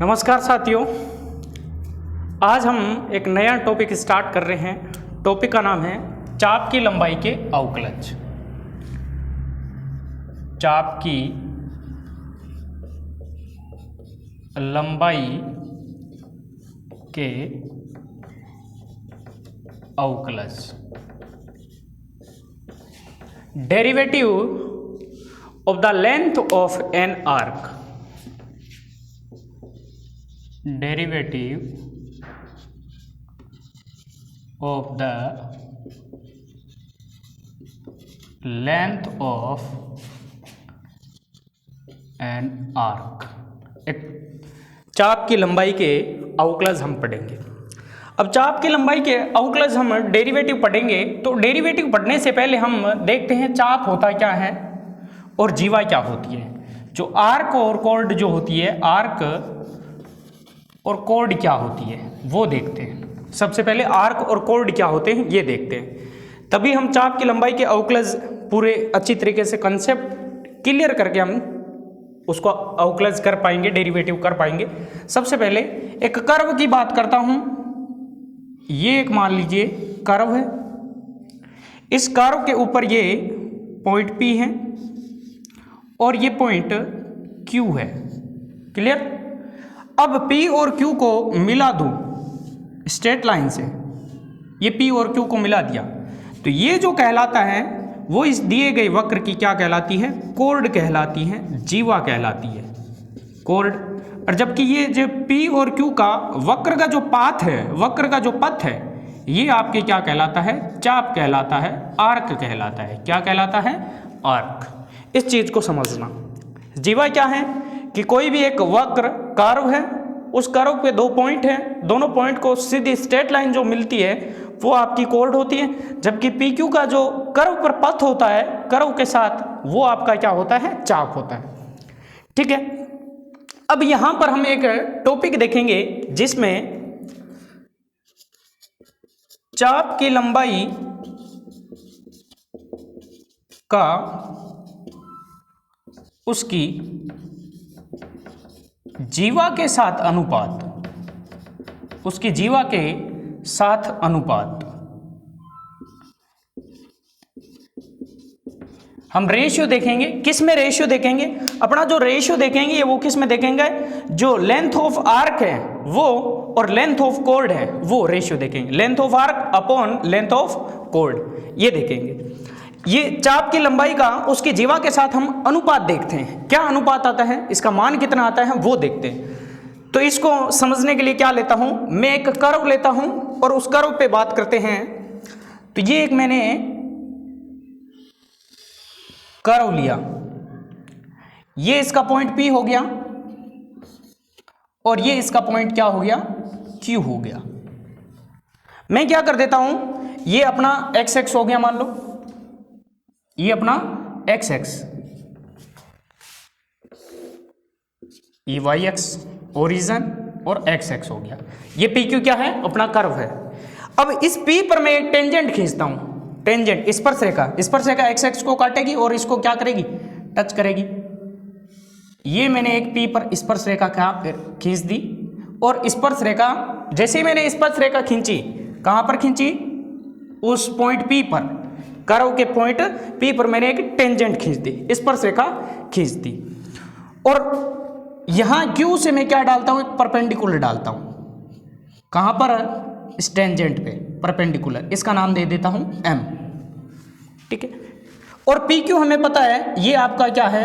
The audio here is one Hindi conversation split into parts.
नमस्कार साथियों, आज हम एक नया टॉपिक स्टार्ट कर रहे हैं। टॉपिक का नाम है चाप की लंबाई के अवकलज। चाप की लंबाई के अवकलज। Derivative of the length of an arc. Derivative of the length of an arc। एक चाप की लंबाई के अवकलज हम पढ़ेंगे। अब चाप की लंबाई के अवकलज हम डेरिवेटिव पढ़ेंगे, तो डेरिवेटिव पढ़ने से पहले हम देखते हैं चाप होता क्या है और जीवा क्या होती है। जो आर्क और कॉर्ड जो होती है, आर्क और कॉर्ड क्या होती है वो देखते हैं। सबसे पहले आर्क और कॉर्ड क्या होते हैं ये देखते हैं, तभी हम चाप की लंबाई के अवकलज पूरे अच्छी तरीके से कंसेप्ट क्लियर करके हम उसको अवकलज कर पाएंगे, डेरिवेटिव कर पाएंगे। सबसे पहले एक कर्व की बात करता हूं। ये एक मान लीजिए कर्व है, इस कर्व के ऊपर ये पॉइंट P है और ये पॉइंट Q है। क्लियर। अब P और Q को मिला दूं स्ट्रेट लाइन से, ये P और Q को मिला दिया, तो ये जो कहलाता है वो इस दिए गए वक्र की क्या कहलाती है? कॉर्ड कहलाती है, जीवा कहलाती है, कॉर्ड। और जबकि ये जो P और Q का वक्र का जो पाथ है, वक्र का जो पथ है, ये आपके क्या कहलाता है? चाप कहलाता है, आर्क कहलाता है। क्या कहलाता है? आर्क। इस चीज को समझना। जीवा क्या है कि कोई भी एक वक्र कर्व है, उस कर्व पे दो पॉइंट हैं, दोनों पॉइंट को सीधी स्ट्रेट लाइन जो मिलती है वो आपकी कॉर्ड होती है। जबकि PQ का जो कर्व पर पथ होता है कर्व के साथ, वो आपका क्या होता है? चाप होता है। ठीक है। अब यहां पर हम एक टॉपिक देखेंगे जिसमें चाप की लंबाई का उसकी जीवा के साथ अनुपात, उसकी जीवा के साथ अनुपात। हम रेशियो देखेंगे। किस में रेशियो देखेंगे? अपना जो रेशियो देखेंगे ये वो किस में देखेंगे? जो लेंथ ऑफ आर्क है वो और लेंथ ऑफ कॉर्ड है वो रेशियो देखेंगे। Length of arc upon length of chord, ये देखेंगे। ये चाप की लंबाई का उसकी जीवा के साथ हम अनुपात देखते हैं। क्या अनुपात आता है, इसका मान कितना आता है वो देखते हैं। तो इसको समझने के लिए क्या लेता हूं मैं? एक कर्व लेता हूं और उस कर्व पे बात करते हैं। तो ये एक मैंने कर्व लिया, ये इसका पॉइंट P हो गया और ये इसका पॉइंट क्या हो गया? Q हो गया। मैं क्या कर देता हूं, ये अपना x हो गया, मान लो ये अपना x, ये y ओरिजिन और x हो गया। ये PQ क्या है? अपना कर्व है। अब इस P पर मैं एक टेंजेंट खींचता हूं। टेंजेंट स्पर्शरेखा, स्पर्शरेखा x को काटेगी और इसको क्या करेगी? टच करेगी। ये मैंने एक P पर स्पर्शरेखा खींच दी और स्पर्शरेखा जैसे ही मैंने स्पर्शरेखा खींची, कहां पर खींची? उस पॉइंट P पर, कर्व के पॉइंट P पर मैंने एक टेंजेंट खींच दी, स्पर्शरेखा खींच दी। और यहां Q से मैं क्या डालता हूं? एक परपेंडिकुलर डालता हूं। कहां पर? इस टेंजेंट पे परपेंडिकुलर। इसका नाम दे देता हूं M। ठीक है। और PQ हमें पता है ये आपका क्या है?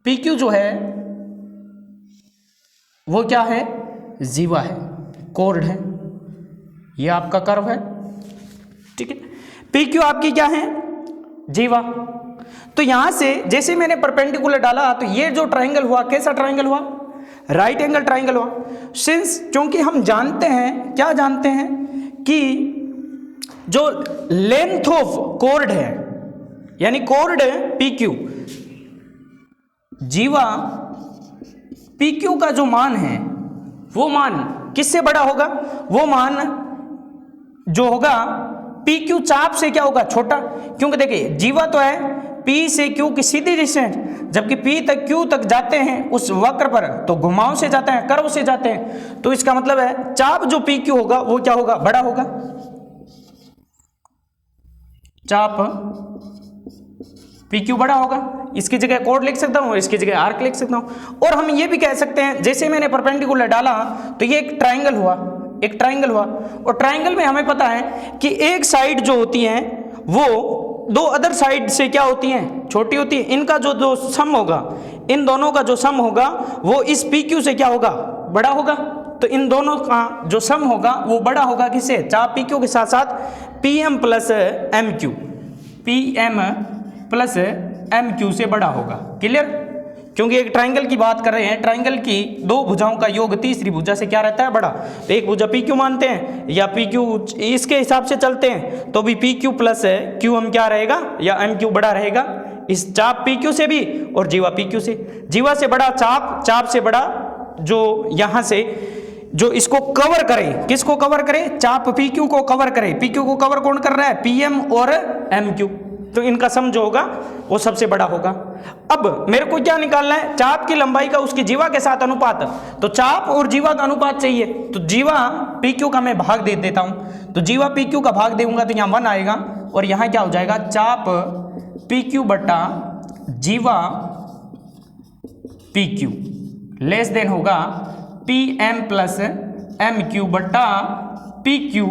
PQ जो है वो क्या है? जीवा है, कॉर्ड है, ये आपका कर्व है। ठीक है। PQ आपकी क्या है? जीवा। तो यहां से जैसे मैंने परपेंडिकुलर डाला तो ये जो ट्रायंगल हुआ, कैसा ट्रायंगल हुआ? राइट एंगल ट्रायंगल हुआ। सिंस क्योंकि हम जानते हैं, क्या जानते हैं कि जो लेंथ ऑफ कॉर्ड है, यानी कॉर्ड है PQ, जीवा PQ का जो मान है वो मान किससे बड़ा होगा? वो मान जो होगा PQ चाप से क्या होगा? छोटा। क्योंकि देखिए जीवा तो है P से Q की सीधी डिस्टेंस, जबकि P तक Q तक जाते हैं उस वक्र पर तो घुमाव से जाते हैं, कर्व से जाते हैं। तो इसका मतलब है चाप जो PQ होगा वो क्या होगा, बड़ा होगा। चाप PQ बड़ा होगा। इसकी जगह कोड लिख सकता हूं, इसकी जगह आर्क लिख सकता हूं। और हम ये भी कह सकते हैं, जैसे मैंने परपेंडिकुलर डाला तो ये एक ट्राइंगल हुआ, एक ट्राइंगल हुआ। और ट्राइंगल में हमें पता है कि एक साइड जो होती है वो दो अदर साइड से क्या होती हैं, छोटी होती है। इनका जो सम होगा, इन दोनों का जो सम होगा वो इस PQ से क्या होगा, बड़ा होगा। तो इन दोनों का जो सम होगा वो बड़ा होगा किससे, चाप PQ के साथ साथ PM plus MQ, PM plus MQ से बड़ा होगा। क्लियर? क्योंकि एक ट्राइंगल की बात कर रहे हैं, ट्राइंगल की दो भुजाओं का योग तीसरी भुजा से क्या रहता है, बड़ा। तो एक भुजा PQ मानते हैं या PQ इसके हिसाब से चलते हैं तो भी PQ प्लस QM क्या रहेगा, या MQ बड़ा रहेगा इस चाप PQ से भी और जीवा PQ से। जीवा से बड़ा चाप, चाप से बड़ा जो यहाँ से जो इसको कवर करे, किसको कवर करे, चाप PQ को कवर करे। PQ को कवर कौन कर रहा है, PM और MQ। तो इनका सम जो होगा वो सबसे बड़ा होगा। अब मेरे को क्या निकालना है, चाप की लंबाई का उसकी जीवा के साथ अनुपात। तो चाप और जीवा का अनुपात चाहिए, तो जीवा PQ का मैं भाग दे देता हूं। तो जीवा PQ का भाग देऊंगा तो यहाँ 1 आएगा और यहाँ क्या हो जाएगा, चाप PQ बटा जीवा PQ लेस देन होगा PM प्लस MQ बटा PQ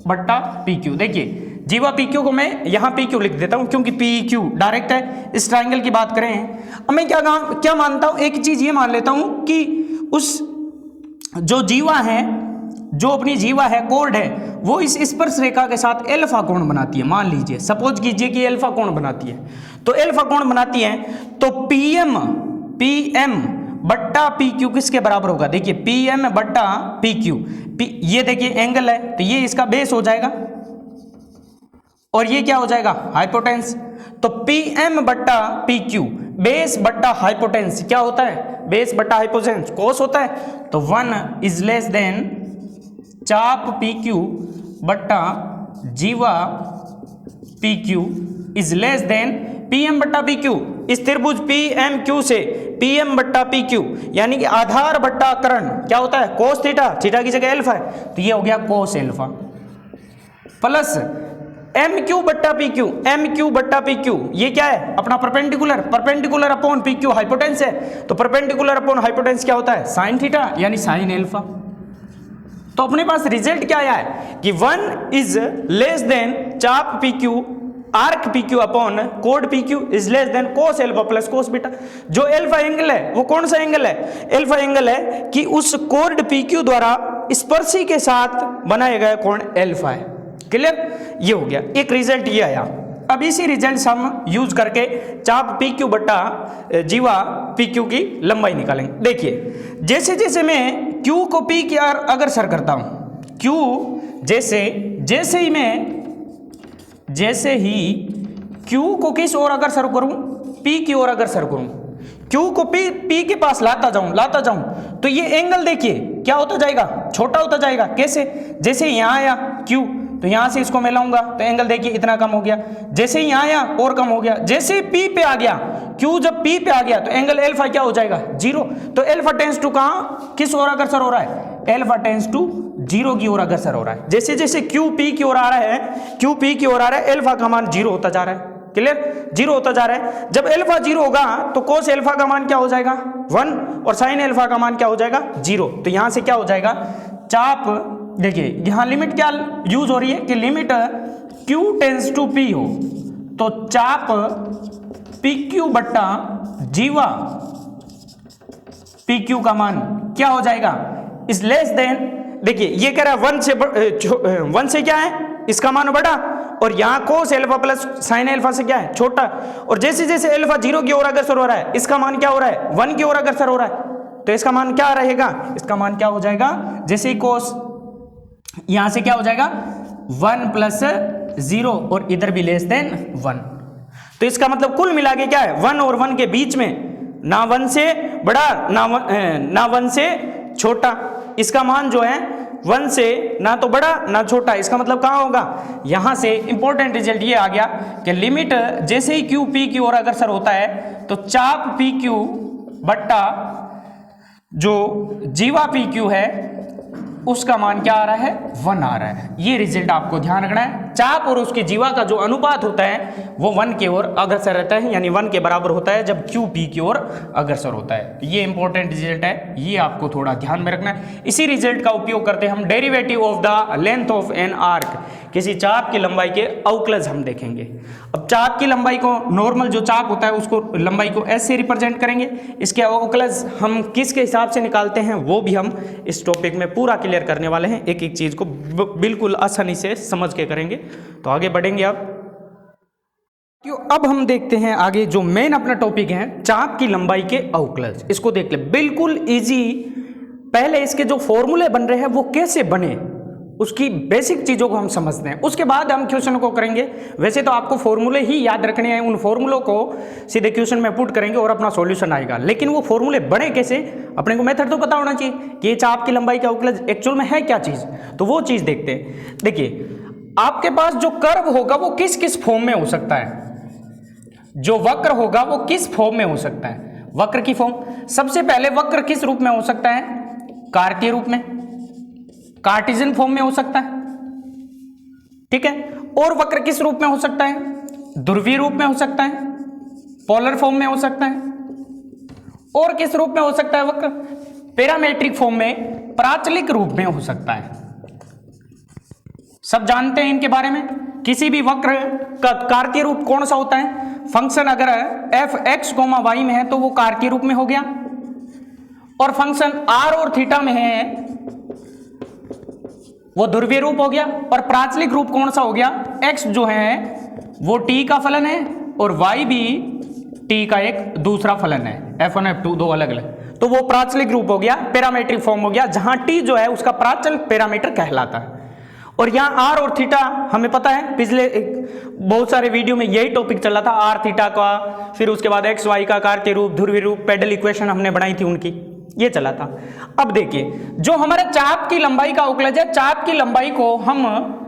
बटा PQ। देखिए जीवा PQ को मैं यहाँ PQ लिख देता हूँ क्योंकि PQ डायरेक्ट है, इस ट्राइंगल की बात करें। अब मैं क्या मानता हूँ, एक चीज ये मान लेता हूँ कि उस जो जीवा है, जो अपनी जीवा है, कोड है, वो इस स्पर्श रेखा के साथ अल्फा कोण बनाती है। मान लीजिए, सपोज कीजिए कि अल्फा कोण बनाती है। तो अल्फा कोण बनाती है तो PM बट्टा PQ किसके बराबर होगा, देखिए PM बट्टा PQ, ये देखिए एंगल है तो ये इसका बेस हो जाएगा और ये क्या हो जाएगा, हाइपोटेंस। तो PM बट्टा PQ बेस बट्टा हाइपोटेंस क्या होता है, बेस बट्टा हाइपोटेंस कोस होता है। तो 1 इज लेस देन चाप PQ बट्टा जीवा PQ is less than PM बट्टा PQ। इस त्रिभुज PMQ से PM बट्टा PQ यानी कि आधार बट्टा कर्ण क्या होता है, कोस थीटा, थीटा की जगह अल्फा है तो ये हो गया कोस अल्फा, प्लस MQ बट्टा PQ, MQ बट्टा PQ ये क्या है, अपना परपेंडिकुलर अपॉन PQ हाइपोटेंस है। तो परपेंडिकुलर अपॉन हाइपोटेंस क्या होता है, साइन थीटा यानी साइन अल्फा। तो अपने पास रिजल्ट क्या आया है कि 1 इज लेस देन चाप PQ arc PQ upon code PQ is less than cos alpha plus cos beta. जो अल्फा एंगल है वो कौन सा एंगल है, अल्फा एंगल है कि उस कोड PQ द्वारा स्पर्शी के साथ बनाया गया कोण अल्फा है। क्लियर? ये हो गया, एक रिजल्ट ये आया। अब इसी रिजल्ट से हम यूज करके चाप PQ बट्टा जीवा PQ की लंबाई निकालेंगे। देखिए जैसे जैसे मैं Q को P की ओर अग्रसर करता हूं, Q जैसे ही Q को किस ओर अग्रसर करूं, P की ओर अग्रसर करूं, Q को P के पास लाता जाऊं तो ये एंगल देखिए क्या होता जाएगा, छोटा होता जाएगा। कैसे, जैसे यहां आया Q तो यहां से इसको मैं लाऊंगा तो एंगल देखिए इतना कम हो गया, जैसे ही यहां आया और कम हो गया, जैसे P पे आ गया, Q जब P पे आ गया तो एंगल अल्फा क्या हो जाएगा, 0। तो अल्फा टेंस टू कहां, किस ओर अग्रसर हो रहा है, अल्फा टेंस टू 0 की ओर अग्रसर हो रहा है। जैसे जैसे Q P की ओर आ रहा है अल्फा का मान 0 होता जा रहा है। क्लियर, 0 होता जा रहा है। जब अल्फा 0 होगा तो कोस अल्फा का मान क्या हो जाएगा, 1 और साइन अल्फा का मान क्या हो जाएगा, 0। तो यहां से क्या हो जाएगा, चाप देखिए यहां लिमिट क्या यूज हो रही है कि limit Q tends to P हो तो चाप PQ बट्टा जीवा PQ का मान क्या हो जाएगा, इस लेस देन, देखिए ये कह रहा है 1 से क्या है, इसका मान बड़ा, और यहाँ cos alpha plus sine alpha से क्या है, छोटा। और जैसे जैसे अल्फा 0 की ओर अग्रसर हो रहा है इसका मान क्या हो रहा है, 1 की ओर अग्रसर हो रहा है। तो इसका मान क्या रहेगा, इसका मान क्या हो जाएगा, जैसे ही कोस यहां से क्या हो जाएगा 1 प्लस 0 और इधर भी लेस देन 1। तो इसका मतलब कुल मिला के क्या है, 1 और 1 के बीच में ना 1 से बड़ा ना 1 से छोटा, इसका मान जो है 1 से ना तो बड़ा ना छोटा, इसका मतलब कहाँ होगा, यहाँ से इंपॉर्टेंट रिजल्ट ये आ गया कि लिमिट जैसे ही क्यू पी की ओर अग्रसर होता है तो चाप पी क्यू बट्टा जो जीवा पी क्यू है उसका मान क्या आ रहा है, 1 आ रहा है। ये रिजल्ट आपको ध्यान रखना है। चाप और उसके जीवा का जो अनुपात होता है वो 1 की ओर अग्रसर रहता है, यानी 1 के बराबर होता है जब क्यू पी की ओर अग्रसर होता है। ये इंपॉर्टेंट रिजल्ट है, ये आपको थोड़ा ध्यान में रखना है। इसी रिजल्ट का उपयोग करते हम derivative of the length of an arc, किसी चाप की लंबाई के अवकलज हम देखेंगे। अब चाप की लंबाई को, नॉर्मल जो चाप होता है उसको लंबाई को एस से रिप्रेजेंट करेंगे, इसके अवकलज हम किसके हिसाब से निकालते हैं वो भी हम इस टॉपिक में पूरा क्लियर करने वाले हैं। एक एक चीज को बिल्कुल आसानी से समझ के करेंगे। तो आगे बढ़ेंगे अब हम देखते हैं आगे जो मेन अपना टॉपिक है चाप की लंबाई के अवकलज। इसको देख ले, बिल्कुल इजी। पहले इसके जो फॉर्मूले बन रहे हैं वो कैसे बने उसकी बेसिक चीजों को हम समझते हैं, उसके बाद हम क्वेश्चन को करेंगे। वैसे तो आपको फॉर्मूले ही याद रखने हैं, उन फॉर्मूलों को सीधे क्वेश्चन में पुट करेंगे और अपना सॉल्यूशन आएगा। लेकिन वो फॉर्मूले बने कैसे, अपने को मेथड तो पता होना चाहिए कि ये चाप की लंबाई का अवकलज एक्चुअल में है क्या चीज, तो वो चीज देखते हैं। देखिए, आपके पास जो कर्व होगा वो किस किस फॉर्म में हो सकता है, जो वक्र होगा वो किस फॉर्म में हो सकता है। वक्र की फॉर्म, सबसे पहले वक्र किस रूप में हो सकता है, कार्तीय रूप में, कार्टेशियन फॉर्म में हो सकता है, ठीक है। और वक्र किस रूप में हो सकता है, ध्रुवीय रूप में हो सकता है, पोलर फॉर्म में हो सकता है। और किस रूप में हो सकता है वक्र, पैरामेट्रिक फॉर्म में, प्राचलिक रूप में हो सकता है। सब जानते हैं इनके बारे में। किसी भी वक्र का कार्तीय रूप कौन सा होता है, फंक्शन अगर एफ एक्स कोमा वाई में है तो वो कार्तीय रूप में हो गया, और फंक्शन आर और थीटा में है वो ध्रुवीय रूप हो गया। और प्राचलिक रूप कौन सा हो गया, एक्स जो है वो टी का फलन है और वाई भी टी का एक दूसरा फलन है, F1 F2 दो अलग अलग, तो वो प्राचलिक रूप हो गया, पैरामीट्रिक फॉर्म हो गया, जहां टी जो है उसका प्राचल पैरामीटर कहलाता है। और यहाँ आर और थीटा हमें पता है, पिछले बहुत सारे वीडियो में यही टॉपिक चला था, आर थीटा का, फिर उसके बाद एक्स वाई का कार्तीय रूप, ध्रुवीय रूप, पेडल इक्वेशन हमने बनाई थी उनकी, ये चला था। अब देखिए, जो हमारे चाप की लंबाई का अवकलज है, चाप की लंबाई को हम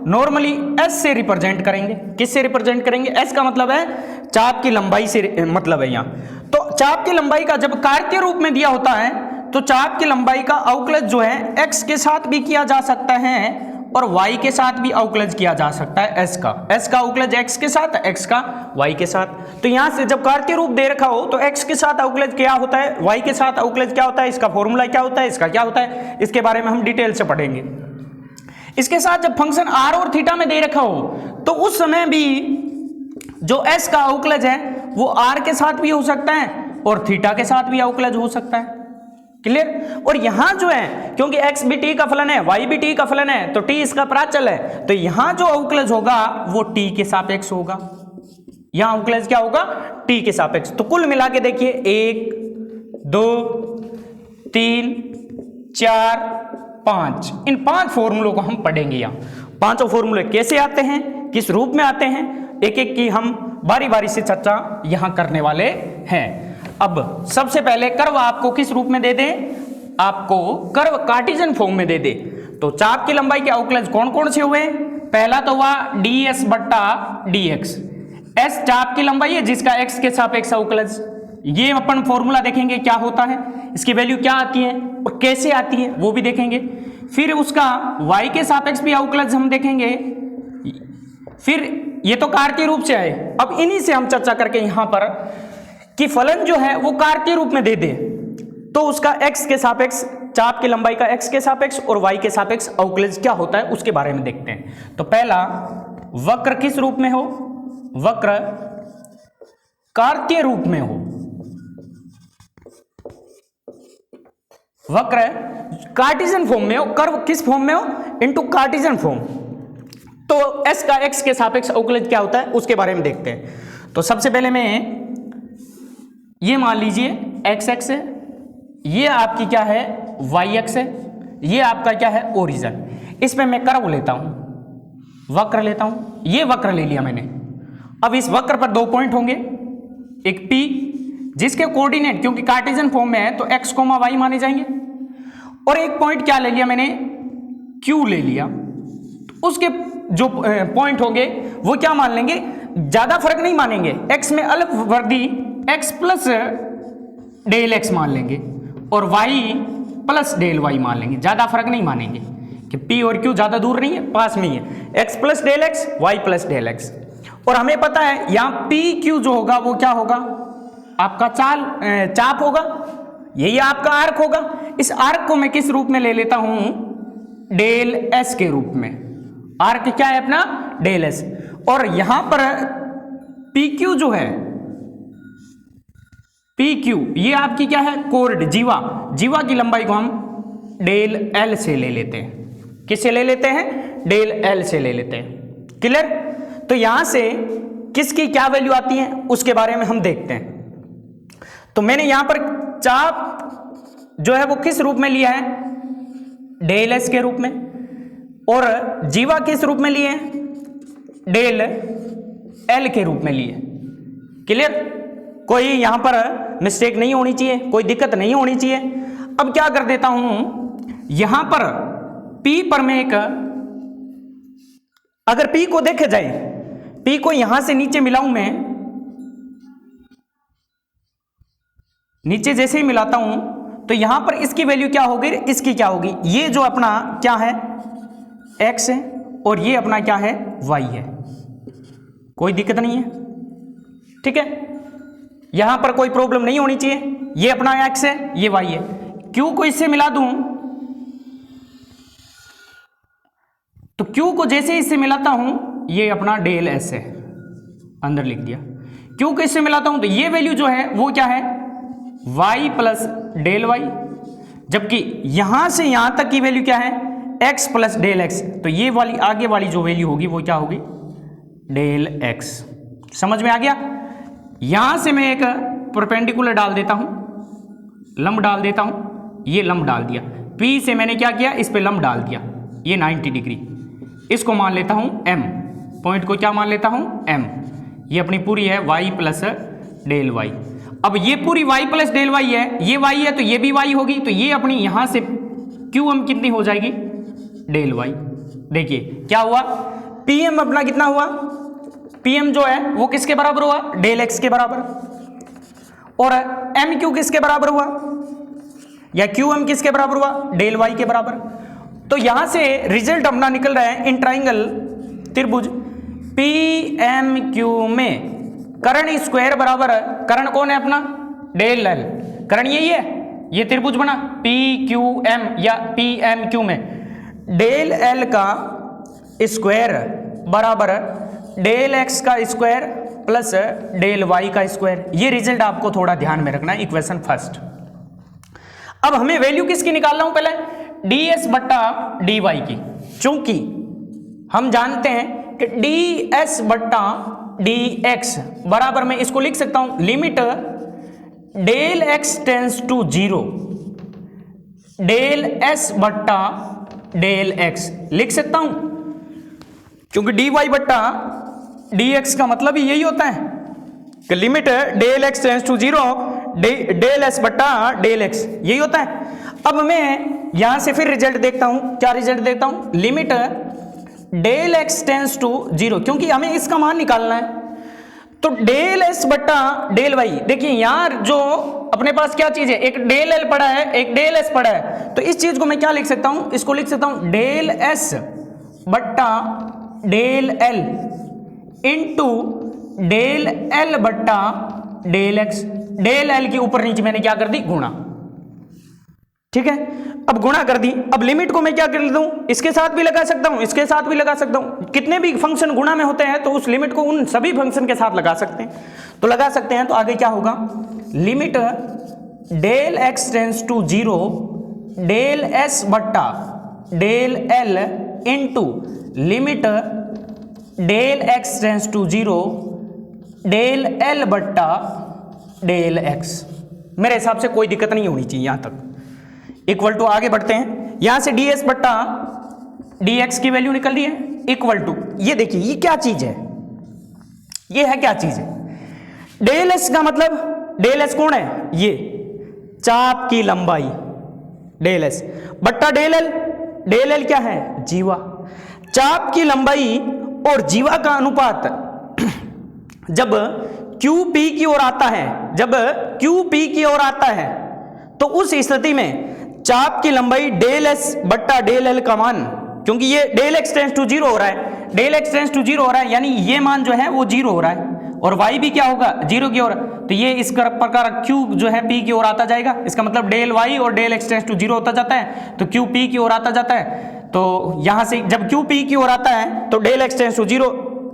नॉर्मली एस से रिप्रेजेंट करेंगे। किससे रिप्रेजेंट करेंगे, एस का मतलब है चाप की लंबाई से मतलब है यहाँ। तो चाप की लंबाई का जब कार्तीय रूप में दिया होता है तो चाप की लंबाई का अवकलज जो है एक्स के साथ भी किया जा सकता है और y के साथ भी अवकलज किया जा सकता है। s का अवकलज x के साथ, x का y के साथ। तो यहां से जब कार्तीय रूप दे रखा हो तो x के साथ अवकलज क्या होता है, y के साथ अवकलज क्या होता है, इसका फॉर्मूला क्या होता है, इसका क्या होता है, इसके बारे में हम डिटेल से पढ़ेंगे। इसके साथ जब फंक्शन r और थीटा में दे रखा हो तो उस समय भी जो s का अवकलज है वो r के साथ भी हो सकता है और थीटा के साथ भी अवकलज हो सकता है। क्लियर। और यहां जो है, क्योंकि x भी t का फलन है, y भी t का फलन है, तो t इसका प्राचल है, तो यहां जो अवकलज होगा वो t के सापेक्ष होगा। यहां अवकलज क्या होगा, t के सापेक्ष। तो कुल मिला के देखिए 1 2 3 4 5, इन 5 फॉर्मूलों को हम पढ़ेंगे। यहाँ पांचों फॉर्मूले कैसे आते हैं, किस रूप में आते हैं, एक एक की हम बारी बारी से चर्चा यहां करने वाले हैं। अब सबसे पहले कर्व आपको किस रूप में दे दे, आपको कर्व कार्टेशियन फॉर्म में दे दे। तो चाप की लंबाई के अवकलज कौन कौन से हुए, पहला तो हुआ ds बट्टा dx। s चाप की लंबाई है जिसका x के सापेक्ष अवकलज, ये अपन फॉर्मूला देखेंगे क्या होता है, इसकी वैल्यू क्या आती है और कैसे आती है वो भी देखेंगे। फिर उसका y के सापेक्ष भी अवकलज हम देखेंगे। फिर ये तो कार्तीय रूप से आए, अब इन्हीं से हम चर्चा करके यहां पर कि फलन जो है वो कार्तीय रूप में दे दे तो उसका x के सापेक्ष, चाप की लंबाई का x के सापेक्ष और y के सापेक्ष अवकलज क्या होता है उसके बारे में देखते हैं। तो पहला, वक्र किस रूप में हो, वक्र कार्तीय रूप में हो, वक्र कार्टेशियन फॉर्म में हो, कर्व किस फॉर्म में हो, इनटू कार्टेशियन फॉर्म। तो s का x के सापेक्ष अवकलज क्या होता है उसके बारे में देखते हैं। तो सबसे पहले मैं ये मान लीजिए एक्स एक्स है, ये आपकी क्या है वाई एक्स है, ये आपका क्या है ओरिजिन। इसमें मैं कर्व लेता हूं, वक्र लेता हूं, ये वक्र ले लिया मैंने। अब इस वक्र पर 2 पॉइंट होंगे, एक P जिसके कोऑर्डिनेट क्योंकि कार्टेशियन फॉर्म में है तो x, y माने जाएंगे, और एक पॉइंट क्या ले लिया मैंने क्यू ले लिया, तो उसके जो पॉइंट होंगे वो क्या मान लेंगे, ज्यादा फर्क नहीं मानेंगे, एक्स में अलग वर्दी एक्स प्लस डेल एक्स मान लेंगे और वाई प्लस डेल वाई मान लेंगे, ज्यादा फर्क नहीं मानेंगे कि पी और क्यू ज्यादा दूर नहीं है, पास में ही है, x plus del x y plus del x. और हमें पता है यहां पी क्यू जो होगा वो क्या होगा, आपका चाप होगा, यही आपका आर्क होगा। इस आर्क को मैं किस रूप में ले लेता हूं, डेल एस के रूप में। आर्क क्या है अपना, डेल एस। और यहां पर पी क्यू जो है, पी क्यू ये आपकी क्या है, कोर्ड जीवा की लंबाई को हम डेल एल से ले लेते हैं। किससे ले लेते हैं, डेल एल से ले लेते हैं। क्लियर। तो यहां से किसकी क्या वैल्यू आती है उसके बारे में हम देखते हैं। तो मैंने यहां पर चाप जो है वो किस रूप में लिया है, डेल एस के रूप में, और जीवा किस रूप में लिए हैं, डेल एल के रूप में लिए। क्लियर। कोई यहां पर मिस्टेक नहीं होनी चाहिए, कोई दिक्कत नहीं होनी चाहिए। अब क्या कर देता हूं, यहां पर P पर मैं एक, अगर P को देखे जाए, P को यहां से नीचे मिलाऊं मैं, नीचे जैसे ही मिलाता हूं तो यहां पर इसकी वैल्यू क्या होगी, इसकी क्या होगी, ये जो अपना क्या है x है और ये अपना क्या है y है, कोई दिक्कत नहीं है। ठीक है, यहां पर कोई प्रॉब्लम नहीं होनी चाहिए। ये अपना x है, ये y है। q को इससे मिला दूं तो q को जैसे इससे मिलाता हूं, ये अपना डेल s है, अंदर लिख दिया। q को इससे मिलाता हूं तो ये वैल्यू जो है वो क्या है, y प्लस डेल y, जबकि यहां से यहां तक की वैल्यू क्या है, x प्लस डेल x। तो ये वाली आगे वाली जो वैल्यू होगी वो क्या होगी, डेल x। समझ में आ गया। यहां से मैं एक परपेंडिकुलर डाल देता हूं, लंब डाल देता हूं, ये लंब डाल दिया। P से मैंने क्या किया, इस पे लंब डाल दिया, ये 90 डिग्री। इसको मान लेता हूं m, पॉइंट को क्या मान लेता हूं m। ये अपनी पूरी है y प्लस डेल y। अब ये पूरी y प्लस डेल y है, ये y है तो ये भी y होगी, तो ये अपनी यहां से qm कितनी हो जाएगी, डेल y। देखिए क्या हुआ, pm अपना कितना हुआ, pm जो है वो किसके बराबर हुआ, डेल x के बराबर, और mq किसके बराबर हुआ, या qm किसके बराबर हुआ, डेल y के बराबर। तो यहां से रिजल्ट अपना निकल रहा है, इन ट्राइंगल त्रिभुज PMQ में कर्ण स्क्वायर बराबर, कर्ण कौन है अपना, डेल एल, कर्ण यही है, ये त्रिभुज बना PQM या PMQ में डेल एल का स्क्वायर बराबर डेल एक्स का स्क्वायर प्लस डेल वाई का स्क्वायर। ये रिजल्ट आपको थोड़ा ध्यान में रखना है, इक्वेशन फर्स्ट। अब हमें वैल्यू किसकी निकाल रहा हूं, पहले ds बट्टा dy की, चूंकि हम जानते हैं कि ds बट्टा dx बराबर, मैं इसको लिख सकता हूं limit del x tends to 0 del s बट्टा डेल x लिख सकता हूं, क्योंकि dy बट्टा dx का मतलब ही यही होता है कि limit del x tends to 0 del s बट्टा डेल x, यही होता है। अब मैं यहां से फिर रिजल्ट देखता हूं, क्या रिजल्ट देखता हूं, limit del x tends to 0, क्योंकि हमें इसका मान निकालना है। तो डेल s बट्टा डेल y, देखिए यहां जो अपने पास क्या चीज है, एक डेल l पड़ा है, एक डेल s पड़ा है, तो इस चीज को मैं क्या लिख सकता हूं, इसको लिख सकता हूं डेल s बट्टा del l into del l बट्टा डेल x। डेल l की ऊपर नीचे मैंने क्या कर दी, गुणा। ठीक है, अब गुणा कर दी। अब लिमिट को मैं क्या कर लेता हूं, इसके साथ भी लगा सकता हूं, इसके साथ भी लगा सकता हूं, कितने भी फंक्शन गुणा में होते हैं तो उस लिमिट को उन सभी फंक्शन के साथ लगा सकते हैं, तो लगा सकते हैं। तो आगे क्या होगा, limit del x tends to 0 del s बट्टा del l into limit del x tends to 0 del l बट्टा डेल x। मेरे हिसाब से कोई दिक्कत नहीं होनी चाहिए यहां तक। इक्वल टू आगे बढ़ते हैं, यहां से ds बट्टा dx की वैल्यू निकल रही है, इक्वल टू, ये देखिए ये क्या चीज है, ये है क्या चीज है, डेल s का मतलब, डेल s कौन है, ये चाप की लंबाई डेल s बट्टा डेल l, डेल एल क्या है, जीवा। चाप की लंबाई और जीवा का अनुपात जब क्यू पी की ओर आता है, जब क्यू पी की ओर आता है, तो उस स्थिति में चाप की लंबाई डेल एस बट्टा डेल एल का मान, क्योंकि ये del x tends to zero हो रहा है, del x tends to zero हो रहा है, यानी ये मान जो है वो जीरो हो रहा है और y भी क्या होगा, जीरो की ओर, तो ये इस प्रकार q जो है p की ओर आता जाएगा। इसका मतलब डेल y और del x tends to zero होता जाता है, तो q p की ओर आता जाता है। तो यहां से जब q p की ओर आता है तो del x tends to zero,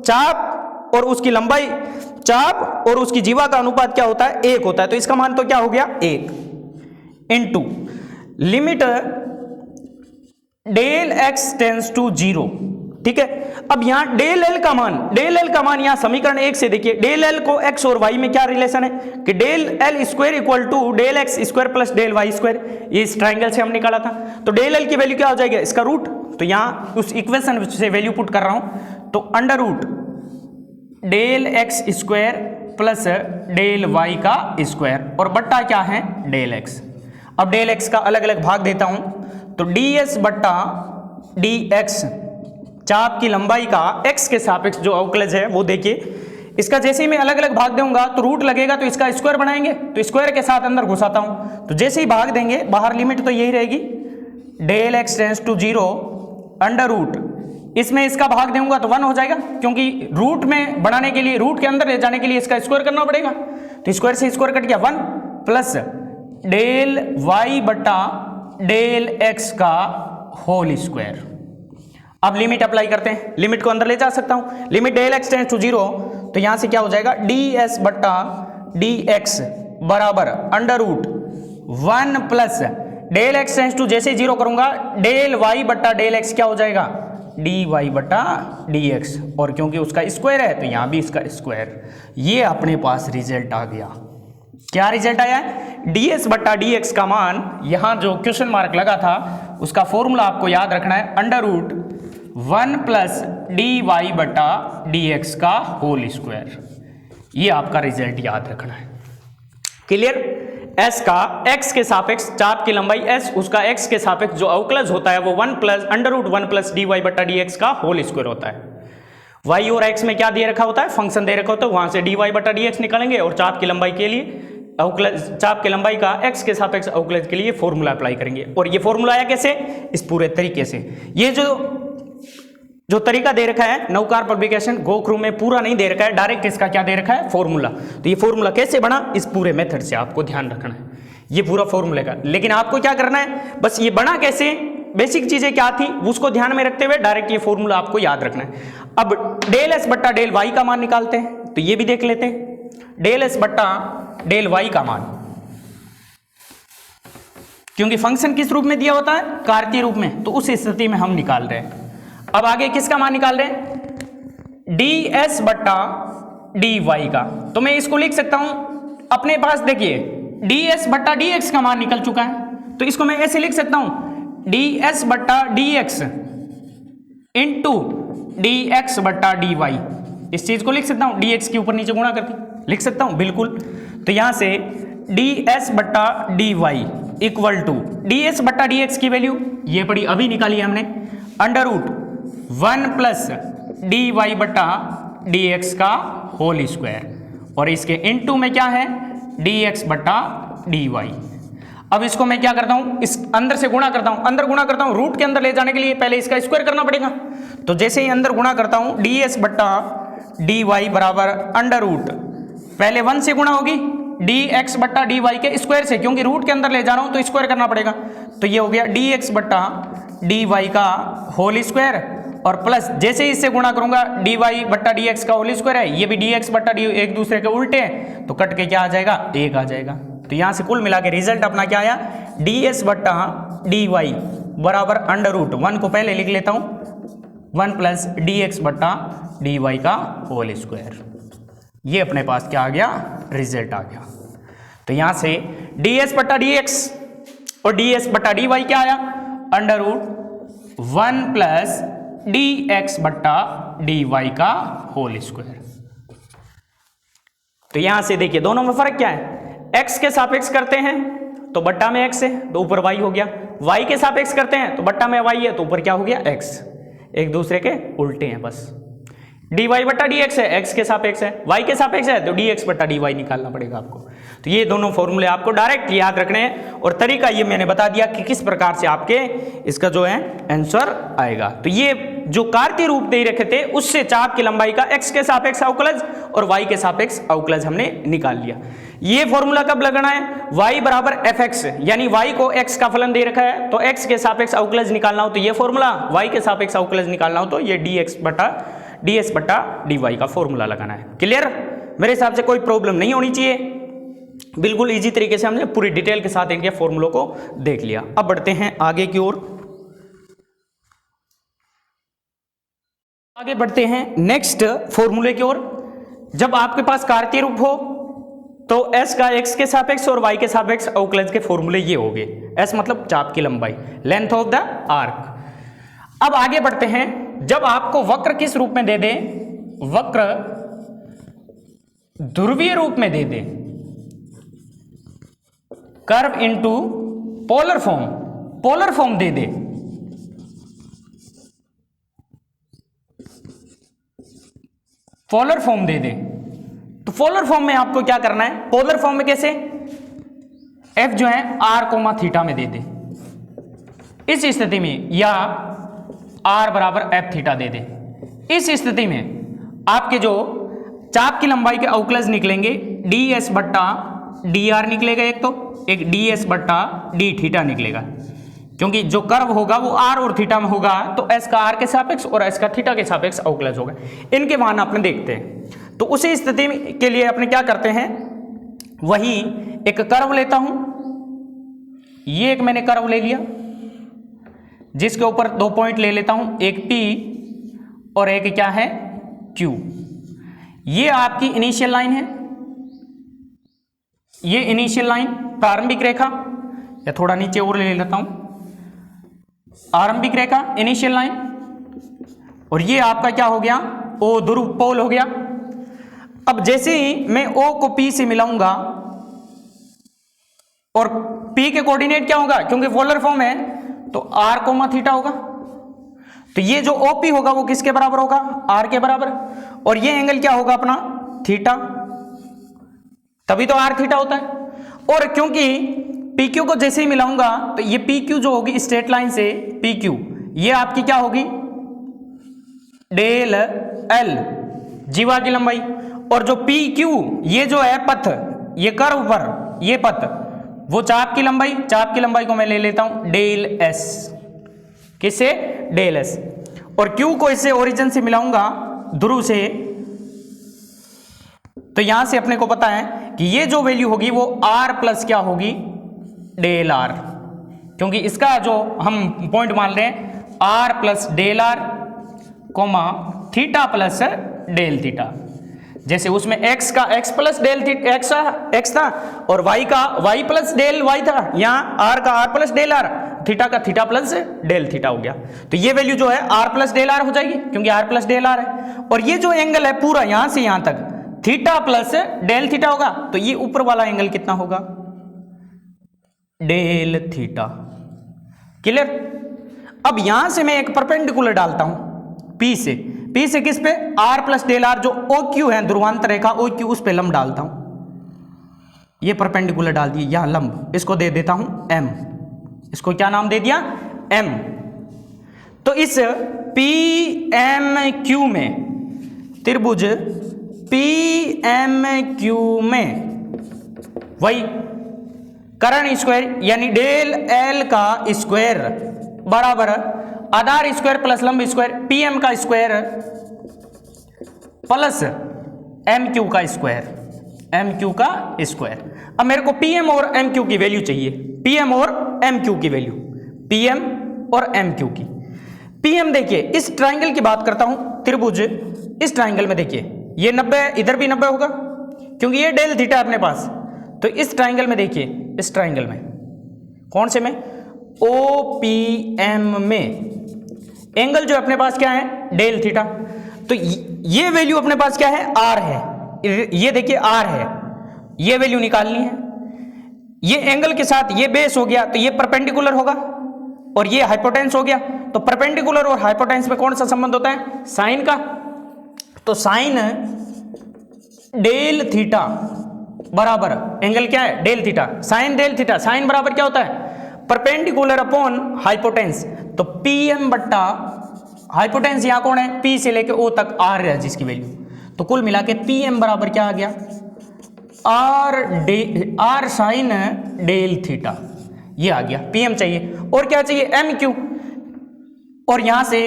चाप और उसकी लंबाई, चाप और उसकी जीवा का अनुपात क्या होता है, 1 होता है। तो इसका मान तो क्या हो गया, 1 into limit del x tends to zero. ठीक है, अब यहां डेल एल का मान, डेल एल का मान यहां समीकरण 1 से देखिए, डेल एल को x और y में क्या रिलेशन है कि del l square equal to del x square plus del y square, ये इस ट्राइंगल से हम निकाला था। तो डेल एल की वैल्यू क्या हो जाएगी, इसका रूट, तो यहां उस इक्वेशन से वैल्यू पुट कर रहा हूं, तो under root del x square plus del y का स्क्वायर और बट्टा क्या है, डेल एक्स। अब डेल एक्स का अलग अलग भाग देता हूं, तो डी एस बट्टा डी एक्स, चाप की लंबाई का x के सापेक्ष जो अवकलज है वो देखिए, इसका जैसे ही मैं अलग अलग भाग दूंगा तो रूट लगेगा, तो इसका स्क्वायर बनाएंगे, तो स्क्वायर के साथ अंदर घुसाता हूं, तो जैसे ही भाग देंगे बाहर लिमिट तो यही रहेगी, del x tends to zero under root, इसमें इसका भाग दूंगा तो 1 हो जाएगा, क्योंकि रूट में बनाने के लिए, रूट के अंदर ले जाने के लिए इसका स्क्वायर करना पड़ेगा, तो स्क्वायर से स्क्वायर कट गया 1 प्लस डेल वाई बट्टा डेल एक्स का होल स्क्वायर। अब लिमिट अप्लाई करते हैं, लिमिट को अंदर ले जा सकता हूं, limit del x tends to zero, तो यहां से क्या हो जाएगा, डी एस बट्टा डी एक्स बराबर under root 1 plus del x tends to, जैसे जीरो करूंगा डेल वाई बट्टा डेल एक्स क्या हो जाएगा, डी वाई बट्टा डी एक्स, और क्योंकि उसका स्क्वायर है तो यहां भी इसका स्क्वायर। ये अपने पास रिजल्ट आ गया। क्या रिजल्ट आया है, डी एस बट्टा डी एक्स का मान, यहां जो क्वेश्चन मार्क लगा था उसका फॉर्मूला आपको याद रखना है, under root 1 plus d y बटा डी एक्स का होल स्क्वायर। ये आपका रिजल्ट याद रखना है। क्लियर, s का x के सापेक्ष, चाप की लंबाई s, उसका x के सापेक्ष जो अवकलज होता है वो 1 plus under root 1 plus d y बटा डी एक्स का होल स्क्वायर होता है। y और x में क्या दे रखा होता है, फंक्शन दे रखा होता है, वहां से डी वाई बटा डी एक्स निकालेंगे और चाप की लंबाई के लिए अवकलज, चाप की लंबाई का x के सापेक्ष अवकलज के लिए फॉर्मूला अप्लाई करेंगे। और ये फॉर्मूला आया कैसे, इस पूरे तरीके से। ये जो तरीका दे रखा है नवकार पब्लिकेशन गोखरू में पूरा नहीं दे रखा है, डायरेक्ट इसका क्या दे रखा है, फॉर्मूला। तो ये फॉर्मूला कैसे बना, इस पूरे मेथड से आपको ध्यान रखना है, ये पूरा फॉर्मूले का। लेकिन आपको क्या करना है, बस ये बना कैसे, बेसिक चीजें क्या थी उसको ध्यान में रखते हुए डायरेक्ट ये फॉर्मूला आपको याद रखना है। अब डेल एस बट्टा डेल वाई का मान निकालते हैं, तो ये भी देख लेते हैं, डेल एस बट्टा डेल वाई का मान, क्योंकि फंक्शन किस रूप में दिया होता है, कार्तीय रूप में, तो उस स्थिति में हम निकाल रहे हैं। अब आगे किसका मान निकाल रहे हैं, डी एस बट्टा डी वाई का। तो मैं इसको लिख सकता हूं अपने पास, देखिए डी एस बट्टा डी एक्स का मान निकल चुका है, तो इसको मैं ऐसे लिख सकता हूं, डी एस बट्टा d x into D x बट्टा डी वाई। इस चीज को लिख सकता हूं, डी एक्स के ऊपर नीचे गुणा करके लिख सकता हूं, बिल्कुल। तो यहां से डी एस बट्टा d y equal to d S बट्टा डी एक्स की वैल्यू ये पड़ी, अभी निकाली हमने, under root 1 plus d y बटा डी एक्स का होल स्क्वायर, और इसके इनटू में क्या है, डी एक्स बटा डी वाई। अब इसको मैं क्या करता हूं, इस अंदर से गुणा करता हूं, अंदर गुणा करता हूं, रूट के अंदर ले जाने के लिए पहले इसका स्क्वायर करना पड़ेगा। तो जैसे ही अंदर गुणा करता हूं, डी एस बट्टा डी वाई बराबर अंडर रूट, पहले 1 से गुणा होगी डी एक्स बट्टा डी वाई के स्क्वायर से, क्योंकि रूट के अंदर ले जा रहा हूं तो स्क्वायर करना पड़ेगा। तो ये हो गया डी एक्स बट्टा डी वाई का होल स्क्वायर, और प्लस जैसे ही इससे गुणा करूंगा डी वाई बट्टा डी एक्स का होल स्क्वायर है, ये भी डी एक्स बट्टा डी, एक दूसरे के उल्टे हैं, तो कट के क्या आ जाएगा, 1 आ जाएगा। तो यहां से कुल मिला के रिजल्ट अपना क्या आया, डी एस बट्टा डी वाई बराबर अंडर रूट 1 को पहले लिख लेता हूं, 1 प्लस डी एक्स बट्टा डी वाई का होल स्क्वायर। ये अपने पास क्या आ गया, रिजल्ट आ गया। तो यहां से डी एस बट्टा डी एक्स और डी एस बट्टा डी वाई क्या आया, under root 1 plus d x बट्टा डी वाई का होल स्क्वायर। तो यहां से देखिए दोनों में फर्क क्या है, x के सापेक्ष करते हैं तो बट्टा में x है तो ऊपर y हो गया, y के सापेक्ष करते हैं तो बट्टा में y है तो ऊपर क्या हो गया x, एक दूसरे के उल्टे हैं बस। dy बट्टा dx है, x के सापेक्ष है, y के सापेक्ष है तो dx बट्टा dy निकालना पड़ेगा आपको। तो ये दोनों फॉर्मूले आपको डायरेक्ट याद रखने हैं और तरीका ये मैंने बता दिया कि किस प्रकार से आपके इसका जो है आंसर आएगा। तो ये जो कार्तीय रूप दे रखे थे उससे चाप की लंबाई का x के सापेक्ष अवकलज और y के सापेक्ष अवकलज हमने निकाल लिया। ये फॉर्मूला कब लगाना है, y बराबर fx, यानी y को x का फलन दे रखा है तो x के सापेक्ष अवकलज निकालना हो तो ये फॉर्मूला, y के सापेक्ष अवकलज निकालना हो तो ये ds बट्टा dy का फॉर्मूला लगाना है। क्लियर? मेरे हिसाब से कोई प्रॉब्लम नहीं होनी चाहिए, बिल्कुल इजी तरीके से हमने पूरी डिटेल के साथ इनके फॉर्मूलों को देख लिया। अब बढ़ते हैं आगे की ओर, आगे बढ़ते हैं नेक्स्ट फॉर्मूले की ओर। जब आपके पास कार्तीय रूप हो तो s का x के सापेक्ष और y के सापेक्ष अवकलज के फॉर्मूले ये हो गए। s मतलब चाप की लंबाई, लेंथ ऑफ द आर्क। अब आगे बढ़ते हैं, जब आपको वक्र किस रूप में दे दे, वक्र ध्रुवीय रूप में दे दे, curve into polar form, polar form दे दे, पोलर फॉर्म दे दे, तो पोलर फॉर्म में आपको क्या करना है, पोलर फॉर्म में कैसे, f जो है r कोमा थीटा में दे दे इस स्थिति में, या r बराबर f थीटा दे दे। इस स्थिति में आपके जो चाप की लंबाई के अवकलज निकलेंगे ds बट्टा dr निकलेगा, एक ds बट्टा d थीटा निकलेगा, क्योंकि जो कर्व होगा वो r और थीटा में होगा तो s का r के सापेक्ष और s का थीटा के सापेक्ष अवकलज होगा। इनके मान अपने देखते हैं, तो उसी स्थिति के लिए अपने क्या करते हैं, वही एक कर्व लेता हूं, ये एक मैंने कर्व ले लिया जिसके ऊपर 2 पॉइंट ले लेता हूं, एक P और एक क्या है Q। ये आपकी इनिशियल लाइन है, ये इनिशियल लाइन प्रारंभिक रेखा, या थोड़ा नीचे और ले लेता हूं, आरंभिक रेखा इनिशियल लाइन, और ये आपका क्या हो गया O ध्रुव पोल हो गया। अब जैसे ही मैं O को P से मिलाऊंगा और P के कोऑर्डिनेट क्या होगा, क्योंकि पोलर फॉर्म है तो r कोमा थीटा होगा, तो ये जो OP होगा वो किसके बराबर होगा, r के बराबर, और ये एंगल क्या होगा अपना थीटा, तभी तो r थीटा होता है। और क्योंकि PQ को जैसे ही मिलाऊंगा तो ये PQ जो होगी स्ट्रेट लाइन से PQ, ये आपकी क्या होगी डेल L जीवा की लंबाई, और जो PQ ये जो है पथ, ये कर्व पर ये पथ, वो चाप की लंबाई को मैं ले लेता हूं डेल S, किससे डेल S, और Q को इससे ओरिजिन से मिलाऊंगा ध्रुव से, तो यहां से अपने को पता है कि ये जो वैल्यू होगी वो R प्लस क्या होगी डेल R, क्योंकि इसका जो हम पॉइंट मान रहे हैं R plus del R comma theta plus del theta. जैसे उसमें x का x plus del theta x था और y का y प्लस डेल y था, यहाँ r का r plus del r, theta का थीटा प्लस डेल थीटा हो गया। तो ये वैल्यू जो है r प्लस डेल r हो जाएगी, क्योंकि r प्लस डेल r है, और ये जो एंगल है पूरा यहां से यहां तक थीटा प्लस डेल थीटा होगा, तो ये ऊपर वाला एंगल कितना होगा डेल थीटा। क्लियर? अब यहां से मैं एक परपेंडिकुलर डालता हूं P से किस पे, r प्लस डेल r जो OQ है ध्रुवांतर रेखा OQ, उस पे लंब डालता हूं, ये परपेंडिकुलर डाल दिए, यहां लंब, इसको दे देता हूं M, इसको क्या नाम दे दिया M। तो इस PMQ में, त्रिभुज PMQ में वही कर्ण स्क्वायर यानी डेल L का स्क्वायर बराबर आधार स्क्वायर प्लस लंब स्क्वायर PM का स्क्वायर प्लस MQ का स्क्वायर, MQ का स्क्वायर। अब मेरे को PM और MQ की वैल्यू चाहिए, PM और MQ की वैल्यू, PM और MQ की। PM देखिए, इस ट्राइंगल की बात करता हूं, त्रिभुज, इस ट्राइंगल में देखिए ये 90, इधर भी 90 होगा क्योंकि ये डेल थीटा है अपने पास। तो इस ट्राइंगल में देखिए, इस ट्राइंगल में कौन से में, OPM में एंगल जो अपने पास क्या है डेल थीटा, तो ये वैल्यू अपने पास क्या है R है, ये देखिए R है, ये वैल्यू निकालनी है। ये एंगल के साथ ये बेस हो गया तो ये परपेंडिकुलर होगा, और ये हाइपोटेंस हो गया। तो परपेंडिकुलर और हाइपोटेंस में कौन सा संबंध होता है? साइन का। तो साइन डेल थीटा बराबर एंगल क्या है? Del theta. Sine del theta, sine बराबर क्या होता है? Perpendicular upon hypotenuse. तो पी एम बट्टा हाइपोटेंस यहां कौन है? पी से लेके ओ तक आर है जिसकी वैल्यू। तो कुल मिला के पी एम बराबर क्या आ गया? आर साइन डेल थीटा, ये आ गया। पी एम चाहिए और क्या चाहिए? M Q. और यहां से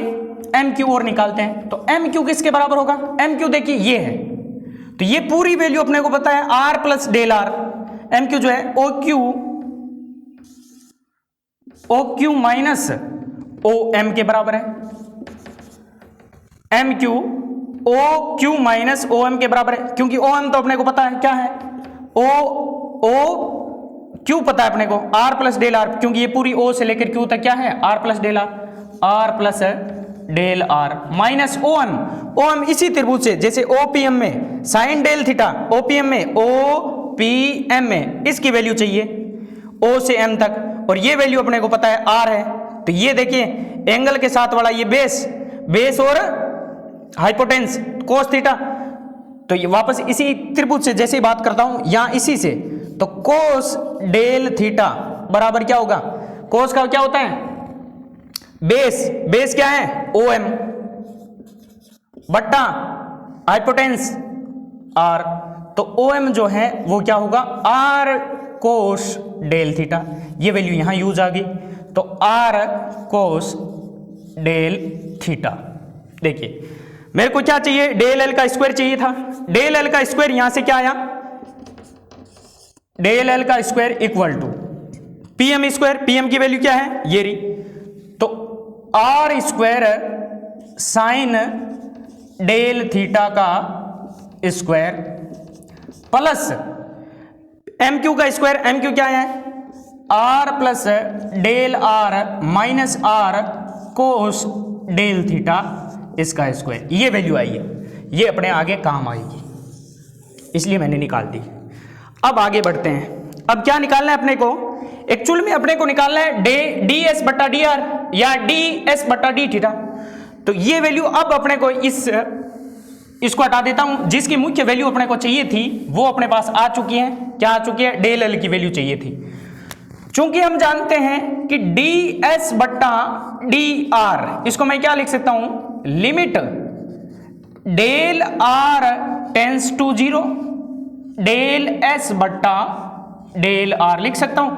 एम क्यू और निकालते हैं। तो एम क्यू किसके बराबर होगा? एम क्यू देखिए ये है, तो ये पूरी वैल्यू अपने को पता है r plus del r. M Q जो है O Q minus O M के बराबर है। M Q O Q minus O M के बराबर है, क्योंकि ओ एम तो अपने को पता है क्या है? ओ क्यू पता है अपने को, आर प्लस डेल आर, क्योंकि ये पूरी ओ से लेकर क्यू तक क्या है? R plus del r plus del are minus O M इसी त्रिभुज से, जैसे ओपीएम में साइन डेल थीटा, ओपीएम में ओपीएम में इसकी वैल्यू चाहिए ओ से एम तक, और ये वैल्यू अपने को पता है आर है। तो ये देखिए एंगल के साथ वाला ये बेस और हाइपोटेंस कोस थीटा। तो ये वापस इसी त्रिभुज से जैसे ही बात करता हूं यहां इसी से, तो कोस डेल थीटा बराबर क्या होगा? कोस का क्या होता है? बेस क्या है? ओ एम बट्टा हाइपोटेंस आर। तो ओ एम जो है वो क्या होगा? R cos del theta. ये वैल्यू यहां यूज आ गई, तो आर कोस डेल थीटा। देखिए मेरे को क्या चाहिए? डेल एल का स्क्वायर चाहिए था। डेल एल का स्क्वायर यहां से क्या आया? डेल एल का square equal to PM square. PM की वैल्यू क्या है? ये रही। तो r square sine del theta का स्क्वायर प्लस एम क्यू का स्क्वायर। एम क्यू क्या है? R plus del are minus are cos del theta इसका स्क्वायर। ये वैल्यू आई है, ये अपने आगे काम आएगी, इसलिए मैंने निकाल दी। अब आगे बढ़ते हैं। अब क्या निकालना है अपने को? एक्चुअल में अपने को निकालना है डी एस बट्टा डी आर या डी एस बट्टा डी थीटा। तो ये वैल्यू अब अपने को इसको हटा देता हूं। जिसकी मुख्य वैल्यू अपने को चाहिए थी वो अपने पास आ चुकी है। क्या आ चुकी है? डेल एल की वैल्यू चाहिए थी। चूंकि हम जानते हैं कि डी एस बट्टा डी आर, इसको मैं क्या लिख सकता हूं? Limit del are tends to 0 del S बट्टा डेल आर लिख सकता हूं।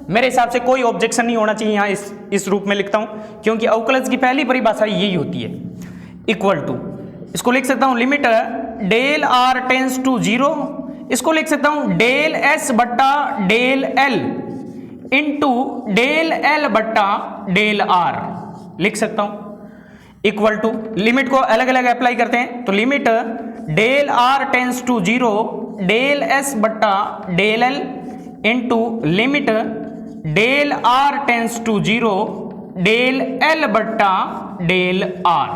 मेरे हिसाब से कोई ऑब्जेक्शन नहीं होना चाहिए यहां इस रूप में लिखता हूं, क्योंकि अवकलज की पहली परिभाषा यही होती है। इक्वल टू, इसको लिख सकता हूं limit del are tends to 0, इसको लिख सकता हूं डेल एस बट्टा del L into del L बट्टा डेल आर लिख सकता हूं। इक्वल टू, लिमिट को अलग अलग अप्लाई करते हैं। तो limit del are tends to 0 del S बट्टा del L into limit del are tends to 0 del L बट्टा डेल आर।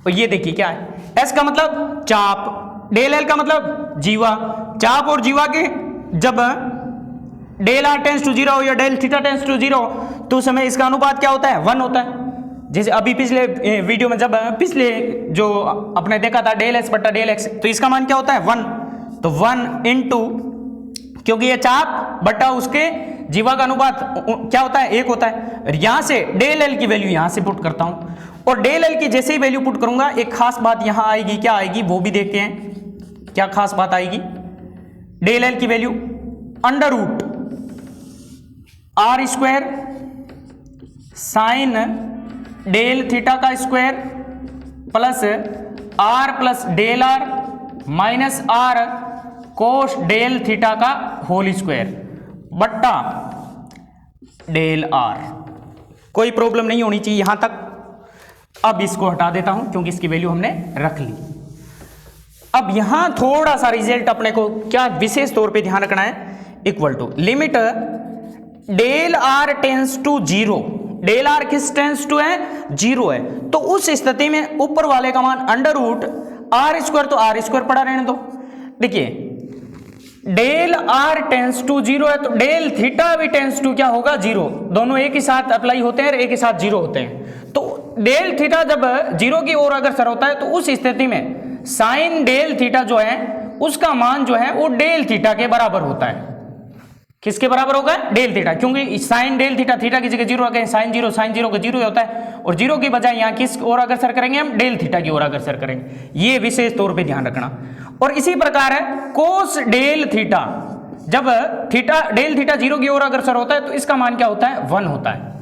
और ये देखिए क्या है? एस का मतलब चाप, डेल एल का मतलब जीवा। चाप और जीवा के जब डेल आर टेंस टू 0 या डेल थीटा टेंस टू 0 तो उस समय इसका अनुपात क्या होता है? 1 होता है। जैसे अभी पिछले वीडियो में जब पिछले जो अपने देखा था डेल एस बट्टा डेल एक्स, तो इसका मान क्या होता है? 1। तो 1 इंटू, क्योंकि ये चाप बट्टा उसके जीवा का अनुपात क्या होता है? 1 होता है। यहां से डेल एल की वैल्यू यहां से पुट करता हूं, और डेल एल की जैसे ही वैल्यू पुट करूंगा एक खास बात यहां आएगी। क्या आएगी वो भी देखते हैं। क्या खास बात आएगी? डेल एल की value under root are square sine del theta का square plus are plus del are minus are cos del theta का होल स्क्वायर बट्टा डेल आर। कोई प्रॉब्लम नहीं होनी चाहिए यहां तक। अब इसको हटा देता हूं क्योंकि इसकी वैल्यू हमने रख ली। अब यहां थोड़ा सा रिजल्ट अपने को क्या विशेष तौर पे ध्यान रखना है? Equal to limit del are tends to 0, del r किस टेंस टू है? 0 है। तो उस स्थिति में ऊपर वाले का मान अंडर रूट आर स्क्वायर, तो आर स्क्वायर पड़ा रहने दो। देखिए del are tends to zero है तो डेल थीटा भी टेंस टू क्या होगा, जीरो। दोनों एक ही साथ अप्लाई होते हैं और एक ही साथ जीरो होते हैं। तो डेल थीटा जब जीरो की ओर अग्रसर होता है तो उस स्थिति में साइन डेल थीटा जो है उसका मान जो है वो डेल थीटा के बराबर होता है। किसके बराबर होगा, डेल थीटा, क्योंकि साइन डेल थीटा, थीटा की जगह जीरो रखें, साइन जीरो का जीरो होता है और जीरो की बजाय यहाँ किस ओर अग्रसर करेंगे, हम डेल थीटा की ओर अग्रसर करेंगे। ये विशेष तौर पे ध्यान रखना। और इसी प्रकार है कोस डेल थीटा, जब थीटा डेल थीटा जीरो की ओर अग्रसर होता है तो इसका मान क्या होता है, 1 होता है।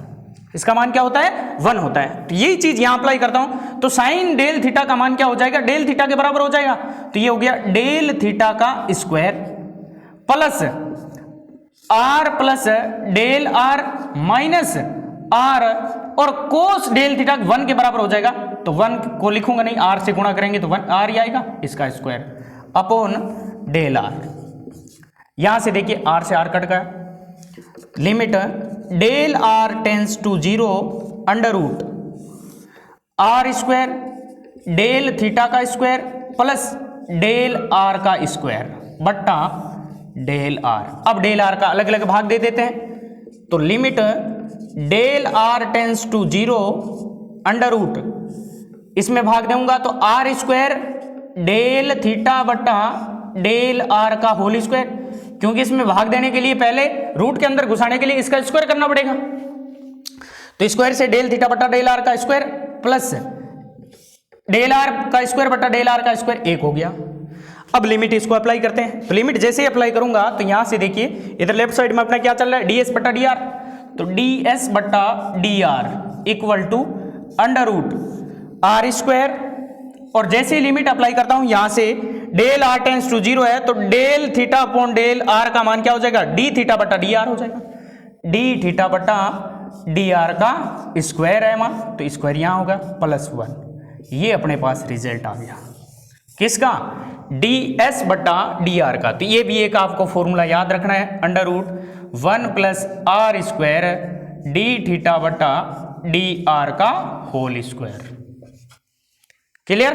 इसका मान क्या होता है, 1 होता है। तो यही चीज यहां अप्लाई करता हूं तो साइन डेल थीटा का मान क्या हो जाएगा, डेल थीटा के बराबर हो जाएगा। तो ये हो गया डेल थीटा का square plus are plus del are minus r और कोस डेल थीटा 1 के बराबर हो जाएगा। तो 1 को लिखूंगा नहीं, आर से गुणा करेंगे तो 1 आर ही आएगा, इसका स्क्वायर अपॉन डेल आर। यहां से देखिए आर से आर कट गया, limit del are tends to zero under root are square del theta का स्क्वायर प्लस डेल आर का स्क्वायर बट्टा डेल आर। अब डेल आर का अलग अलग भाग दे देते हैं तो limit del are tends to zero under root, इसमें भाग दूंगा तो आर स्क्वायर डेल थीटा बट्टा डेल आर का होल स्क्वायर, क्योंकि इसमें भाग देने के लिए पहले रूट के अंदर घुसाने के लिए इसका स्क्वायर करना पड़ेगा। तो स्क्वायर से डेल थीटा बट्टा डेल आर का स्क्वायर प्लस डेल आर का स्क्वायर बट्टा डेल आर का स्क्वायर 1 हो गया। अब लिमिट इसको अप्लाई करते हैं। तो लिमिट जैसे ही अप्लाई करूंगा तो यहां से देखिए इधर लेफ्ट साइड में अपना क्या चल रहा है, ds बट्टा डी आर। तो ds बट्टा d r equal to under root are square, और जैसे ही लिमिट अप्लाई करता हूं यहां से del are tends to zero है तो del theta upon del r का मान क्या हो जाएगा, डी थीटा बट्टा डी आर हो जाएगा। डी थीटा बट्टा डी आर का स्क्वायर है मान, तो स्क्वायर यहां होगा प्लस 1। ये अपने पास रिजल्ट आ गया किसका, डी एस बट्टा डी आर का। तो ये भी एक आपको फॉर्मूला याद रखना है, under root 1 plus r square d theta बट्टा डी आर का होल स्क्वायर। क्लियर,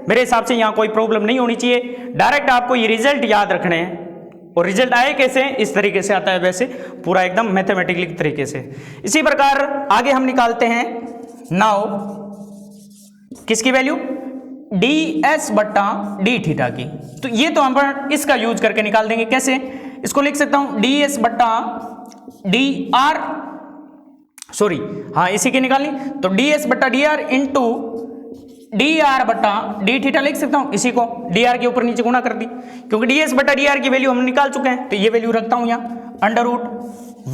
मेरे हिसाब से यहां कोई प्रॉब्लम नहीं होनी चाहिए। डायरेक्ट आपको ये रिजल्ट याद रखने हैं, और रिजल्ट आए कैसे, इस तरीके से आता है, वैसे पूरा एकदम मैथमेटिकली तरीके से। इसी प्रकार आगे हम निकालते हैं नाउ किसकी वैल्यू, डी एस बट्टा डी थीटा की। तो ये तो हम इसका यूज करके निकाल देंगे। कैसे, इसको लिख सकता हूं डी एस बट्टा डी आर, सॉरी हाँ इसी की निकालनी, तो डी एस बट्टा d are into D r बट्टा डी थीटा लिख सकता हूं। इसी को डी आर के ऊपर नीचे गुणा कर दी, क्योंकि डी एस बट्टा डी आर की वैल्यू हम निकाल चुके हैं। तो ये वैल्यू रखता हूं यहां, under root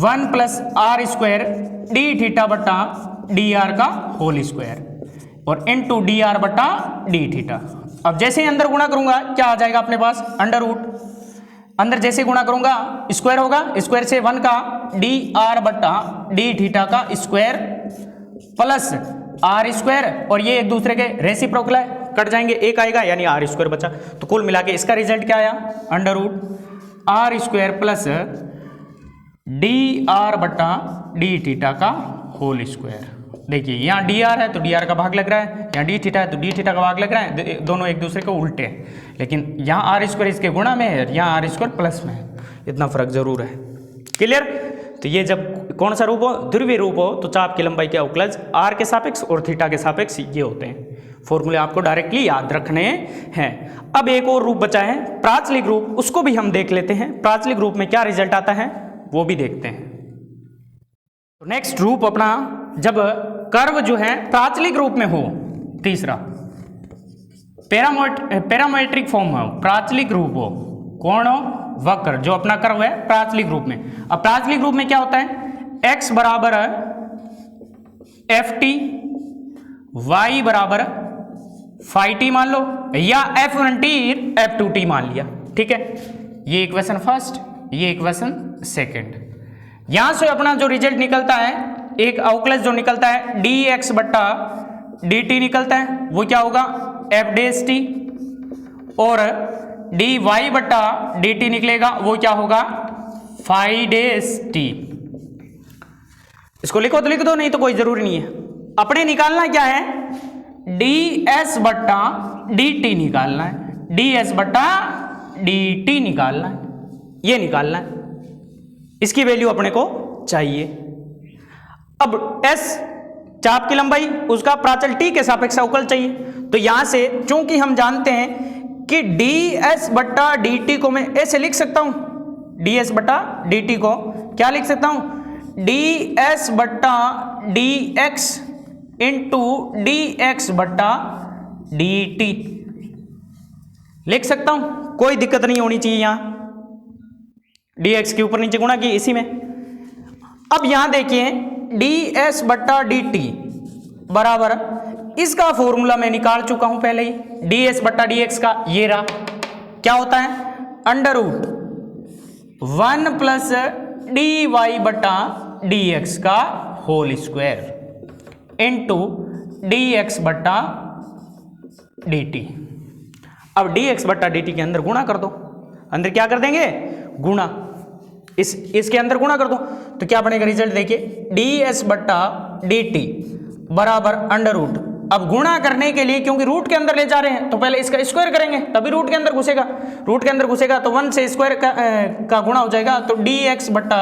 1 plus r square d theta बट्टा डी आर का होल स्क्वायर और इनटू डी आर बट्टा डी थीटा। अब जैसे ही अंदर गुणा करूंगा क्या आ जाएगा अपने पास, अंडर रूट, अंदर जैसे गुणा करूंगा स्क्वायर होगा, स्क्वायर से 1 का डी आर बट्टा डी थीटा का स्क्वायर प्लस आर स्क्वायर, और ये एक दूसरे के रेसिप्रोकल है, कट जाएंगे, एक आएगा यानी आर स्क्वायर बचा। तो कुल मिला के इसका रिजल्ट क्या आया, under root are square plus d r बट्टा डी थीटा का होल स्क्वायर। देखिए यहाँ डी आर है तो डी आर का भाग लग रहा है, यहाँ डी थीटा है तो डी थीटा का भाग लग रहा है, दोनों एक दूसरे को उल्टे हैं, लेकिन यहाँ आर स्क्वायर इसके गुणा में है, यहाँ आर स्क्वायर प्लस में है, इतना फर्क जरूर है। क्लियर, तो ये जब कौन सा रूप हो, ध्रुवीय रूप हो, तो चाप की लंबाई के अवकलज आर के सापेक्ष और थीटा के सापेक्ष ये होते हैं। फॉर्मूले आपको डायरेक्टली याद रखने हैं। अब एक और रूप बचा है प्राचलिक रूप, उसको भी हम देख लेते हैं। प्राचलिक रूप में क्या रिजल्ट आता है वो भी देखते हैं। तो नेक्स्ट रूप अपना जब कर्व जो है प्राचलिक रूप में हो, तीसरा पैरामेट्रिक फॉर्म हो, प्राचलिक रूप हो, कौन हो, वक्र जो अपना कर्व है प्राचलिक रूप में। अब प्राचलिक रूप में क्या होता है, x बराबर एफ टी, वाई बराबर फाई टी मान लो, या f1t f2t मान लिया, ठीक है। ये इक्वेशन फर्स्ट, ये इक्वेशन सेकंड। यहां से अपना जो रिजल्ट निकलता है, एक अवकलज जो निकलता है dx बट्टा dt निकलता है, वो क्या होगा f डैश टी, और dy बट्टा dt निकलेगा, वो क्या होगा फाई डैश टी। इसको लिखो तो लिख दो, नहीं तो कोई जरूरी नहीं है। अपने निकालना क्या है, ds बट्टा dt निकालना है, ds बट्टा dt निकालना है। ये निकालना है, इसकी वैल्यू अपने को चाहिए। अब s चाप की लंबाई, उसका प्राचल t के सापेक्ष अवकल चाहिए। तो यहां से चूंकि हम जानते हैं कि ds बट्टा dt को मैं ऐसे लिख सकता हूं, ds बट्टा dt को क्या लिख सकता हूं, ds बट्टा dx इंटू dx बट्टा dt लिख सकता हूं, कोई दिक्कत नहीं होनी चाहिए। यहां dx के ऊपर नीचे गुणा किए इसी में। अब यहां देखिए ds बट्टा dt बराबर, इसका फॉर्मूला मैं निकाल चुका हूं पहले ही, ds बट्टा dx का ये रहा, क्या होता है अंडर रूट 1 प्लस dy बट्टा dx का होल स्क्वायर इंटू dx बट्टा dt। अब dx बट्टा dt के अंदर गुणा कर दो, अंदर क्या कर देंगे गुणा, इसके अंदर गुणा कर दो तो क्या बनेगा रिजल्ट देखिए, ds बट्टा dt बराबर अंडर रूट। अब गुणा करने के लिए क्योंकि रूट के अंदर ले जा रहे हैं तो पहले इसका स्क्वायर करेंगे तभी रूट के अंदर घुसेगा, रूट के अंदर घुसेगा तो 1 से स्क्वायर का गुणा हो जाएगा, तो dx बट्टा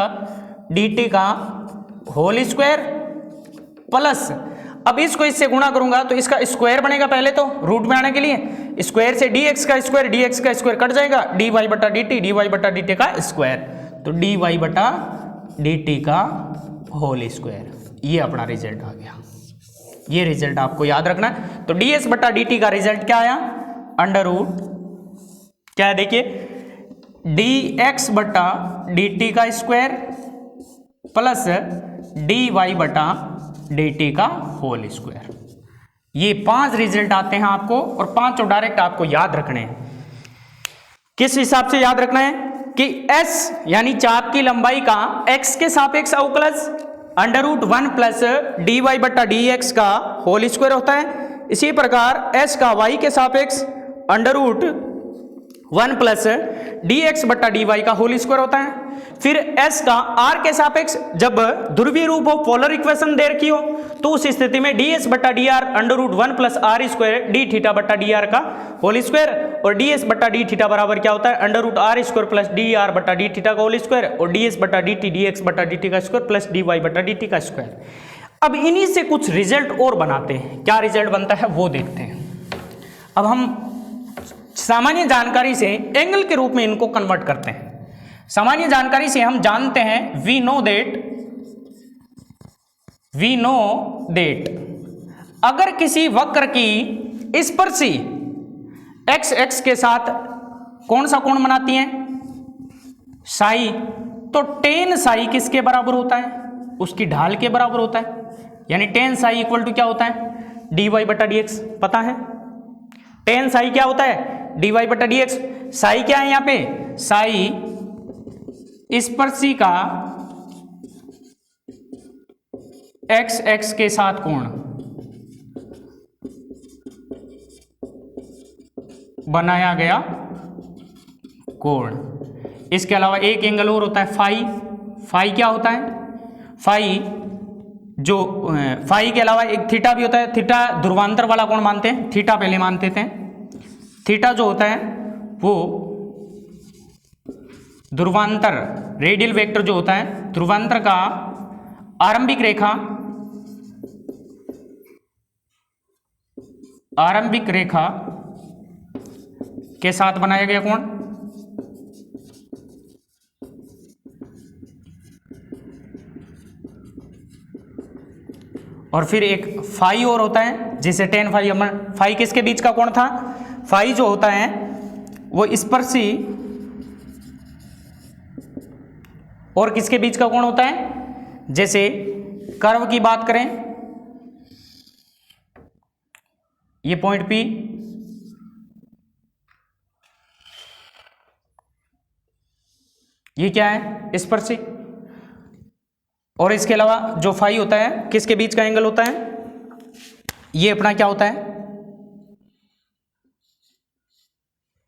dt का होल स्क्वायर प्लस, अब इसको इससे गुणा करूंगा तो इसका स्क्वायर बनेगा पहले तो रूट में आने के लिए, स्क्वायर से dx का स्क्वायर कट जाएगा, dy बट्टा dt का स्क्वायर, तो dy बटा dt का होल स्क्वायर। ये अपना रिजल्ट आ गया, ये रिजल्ट आपको याद रखना है। तो ds बटा dt का रिजल्ट क्या आया अंडर रूट, क्या है देखिए dx बटा dt का स्क्वायर प्लस dy बटा dt का होल स्क्वायर। ये 5 रिजल्ट आते हैं आपको और 5 डायरेक्ट आपको याद रखने हैं। किस हिसाब से याद रखना है कि s यानी चाप की लंबाई का x के सापेक्ष अवकलज अंडर रूट 1 प्लस dy बट्टा dx का होल स्क्वायर होता है। इसी प्रकार s का y के सापेक्ष अंडर रूट 1 प्लस dx बट्टा dy का होल स्क्वायर होता है। फिर s का r के सापेक्ष जब ध्रुवीय रूप हो, पोलर इक्वेशन दे रखी हो, तो उस स्थिति में ds बट्टा dr under root 1 plus r square d theta बट्टा dr का होल स्क्वायर, और ds बट्टा डी थीटा बराबर क्या होता है under root r square plus dr बट्टा डी थीटा का होल स्क्वायर, और ds बट्टा dt dx बट्टा dt का स्क्वायर प्लस dy बट्टा dt का स्क्वायर। अब इन्हीं से कुछ रिजल्ट और बनाते हैं, क्या रिजल्ट बनता है वो देखते हैं। अब हम सामान्य जानकारी से एंगल के रूप में इनको कन्वर्ट करते हैं। सामान्य जानकारी से हम जानते हैं वी नो देट अगर किसी वक्र की स्पर्शी x के साथ कौन सा कोण बनाती है साई, तो टेन साई किसके बराबर होता है, उसकी ढाल के बराबर होता है, यानी टेन साई इक्वल टू क्या होता है dy बटा dx। पता है टेन साई क्या होता है dy बटा dx। साई क्या है यहाँ पे, साई स्पर्शी का x के साथ कोण बनाया गया कोण। इसके अलावा एक एंगल और होता है फाई। फाई क्या होता है, फाई के अलावा एक थीटा भी होता है। थीटा ध्रुवांतर वाला कोण मानते हैं, थीटा पहले मानते थे। थीटा जो होता है वो ध्रुवांतर रेडियल वेक्टर जो होता है, ध्रुवांतर का आरंभिक रेखा के साथ बनाया गया कोण। और फिर एक फाई और होता है जिसे टेन फाई। फाई किसके बीच का कोण था, फाई जो होता है वो स्पर्शी और किसके बीच का कोण होता है, जैसे कर्व की बात करें, ये पॉइंट P, ये क्या है स्पर्शी, और इसके अलावा जो फाई होता है किसके बीच का एंगल होता है, ये अपना क्या होता है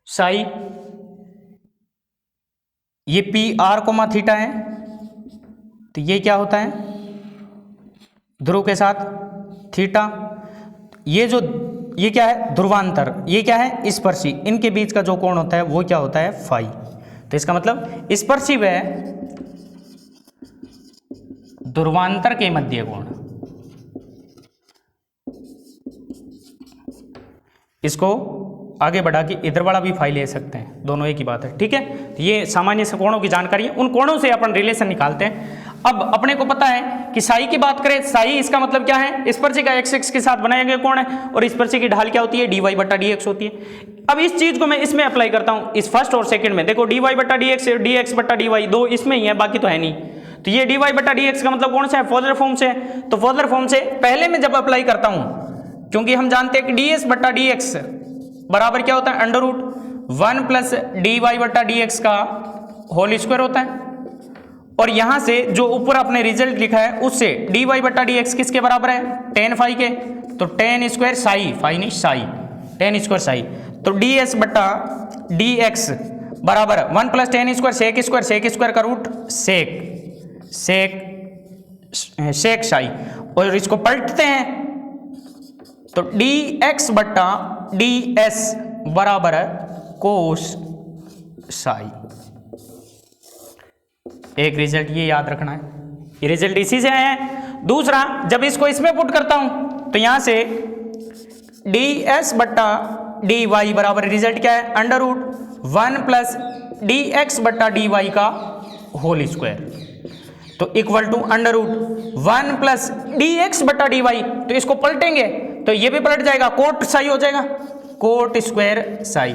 साई। ये पी आर कोमा थीटा है, तो ये क्या होता है ध्रुव के साथ थीटा। ये क्या है ध्रुवांतर, ये क्या है स्पर्शी, इनके बीच का जो कोण होता है वो क्या होता है फाई। तो तो इसका मतलब स्पर्शी व ध्रुवांतर के मध्य कोण, इसको आगे बढ़ा के इधर वाला भी फाई ले सकते हैं, दोनों एक ही बात है, ठीक है। तो ये सामान्य से कोणों की जानकारी है, उन कोणों से अपन रिलेशन निकालते हैं। अब अपने को पता है कि साई की बात करें, साई इसका मतलब क्या है, स्पर्शी का एक्स एक्स के साथ बनाया गया कोण है, और स्पर्शी की ढाल क्या होती है, डी वाई बटा डी एक्स होती है। अब इस चीज को मैं इसमें अप्लाई करता हूं, इस फर्स्ट और सेकंड में। देखो डी वाई बटा डी एक्स, डी एक्स बटा डी वाई, दो इसमें ही है, बाकी तो है नहीं। तो ये डी वाई बटा डी एक्स का मतलब कौन सा है, फॉर्मुलर फॉर्म से है। तो फॉर्मुलर फॉर्म से पहले में जब अप्लाई करता हूं, क्योंकि हम जानते हैं कि डी एस बटा डी एक्स बराबर क्या होता है, under root 1 plus d y बटा डी एक्स का होल स्क्वायर होता है। और यहां से जो ऊपर अपने रिजल्ट लिखा है उससे डी वाई बटा डी एक्स किसके बराबर है, टेन फाई के। तो टेन स्क्वायर साई, फाई नहीं साई, टेन स्क्वायर साई। तो डी एस बटा डी एक्स बराबर 1 plus tan square sec square, sec square का root sec, sec sec psi. और इसको पलटते हैं तो डी एक्स बटा डी एस बराबर है कोस साई। एक रिजल्ट ये याद रखना है, ये रिजल्ट इसी से आया है। दूसरा, जब इसको इसमें पुट करता हूं तो यहां से डी एस बटा डी वाई बराबर रिजल्ट क्या है, under root 1 plus d x बटा डी वाई का होल स्क्वायर। तो equal to under root 1 plus d x बटा डी वाई। तो इसको पलटेंगे तो ये भी पलट जाएगा, कोट साई हो जाएगा, कोट स्क्वायर साई।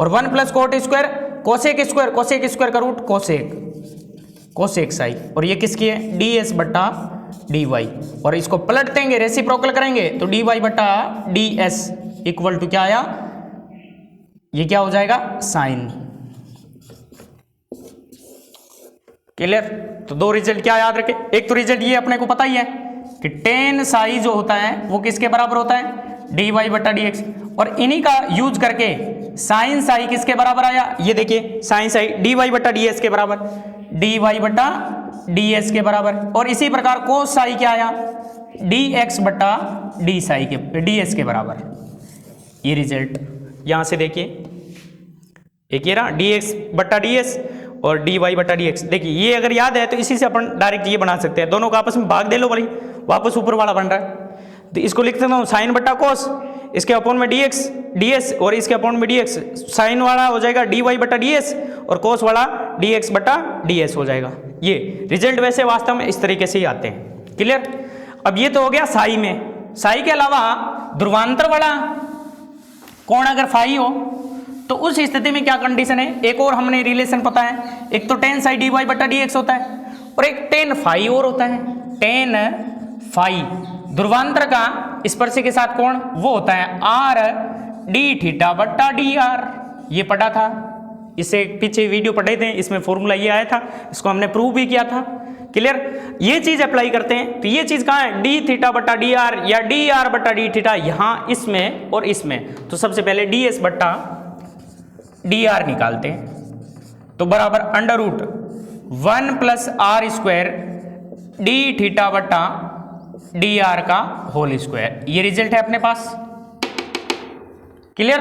और 1 plus cot square cosec square, cosec square का रूट कोसेक, कोसेक साई। और ये किसकी है, डी एस बटा डी वाई। और इसको पलट देंगे, रेसिप्रोकल करेंगे तो डी वाई बटा डी एस इक्वल टू क्या आया, ये क्या हो जाएगा, साइन। क्लियर। तो दो रिजल्ट क्या याद रखे, एक तो रिजल्ट ये अपने को पता ही है कि टेन साई जो होता है वो किसके बराबर होता है, डी वाई बटा डी एक्स। और इन्हीं का यूज करके साइन साई किसके बराबर आया, ये देखिए साइन साई डी वाई बटा डी एस के बराबर, डी वाई बटा डी एस के बराबर। और इसी प्रकार कोस साई क्या आया, डी एक्स बटा डी साई के, डी एस के बराबर। ये रिजल्ट यहां से देखिए, एक ये रहा डी एक्स बटा डी एस और डी वाई बटा डी एक्स। देखिए ये अगर याद है तो इसी से अपन डायरेक्ट ये बना सकते हैं, दोनों का आपस में भाग दे लो भाई, वापस ऊपर वाला बन रहा है। तो इसको लिख सकता हूँ साइन बटा कोस, इसके अपॉन में डी एक्स डी एस, और इसके अपॉन में डी एक्स। साइन वाला हो जाएगा डी वाई बटा डी एस और कोस वाला डी एक्स बटा डी एस हो जाएगा। ये रिजल्ट वैसे वास्तव में इस तरीके से ही आते हैं। क्लियर। अब ये तो हो गया साई में। साई के अलावा ध्रुवांतर वाला कोण अगर फाई हो तो उस स्थिति में क्या कंडीशन है, एक और हमने रिलेशन पता है, एक तो टेन साई डी वाई बटा डी एक्स होता है और एक टेन फाई और होता है, टेन फाई। ध्रुवांतर का स्पर्शी के साथ कोण वो होता है आर डी थीटा बटा डी आर। ये पढ़ा था, इससे पीछे वीडियो पढ़े थे, इसमें फॉर्मूला ये आया था, इसको हमने प्रूव भी किया था। क्लियर। ये चीज अप्लाई करते हैं तो ये चीज कहाँ है, डी थीटा बटा डी आर या डी आर बटा डी थीटा, यहां इसमें और इसमें। तो सबसे पहले डी एस बटा डी आर निकालते हैं तो बराबर under root 1 plus r square d theta बटा डी आर का होल स्क्वायर। ये रिजल्ट है अपने पास। क्लियर।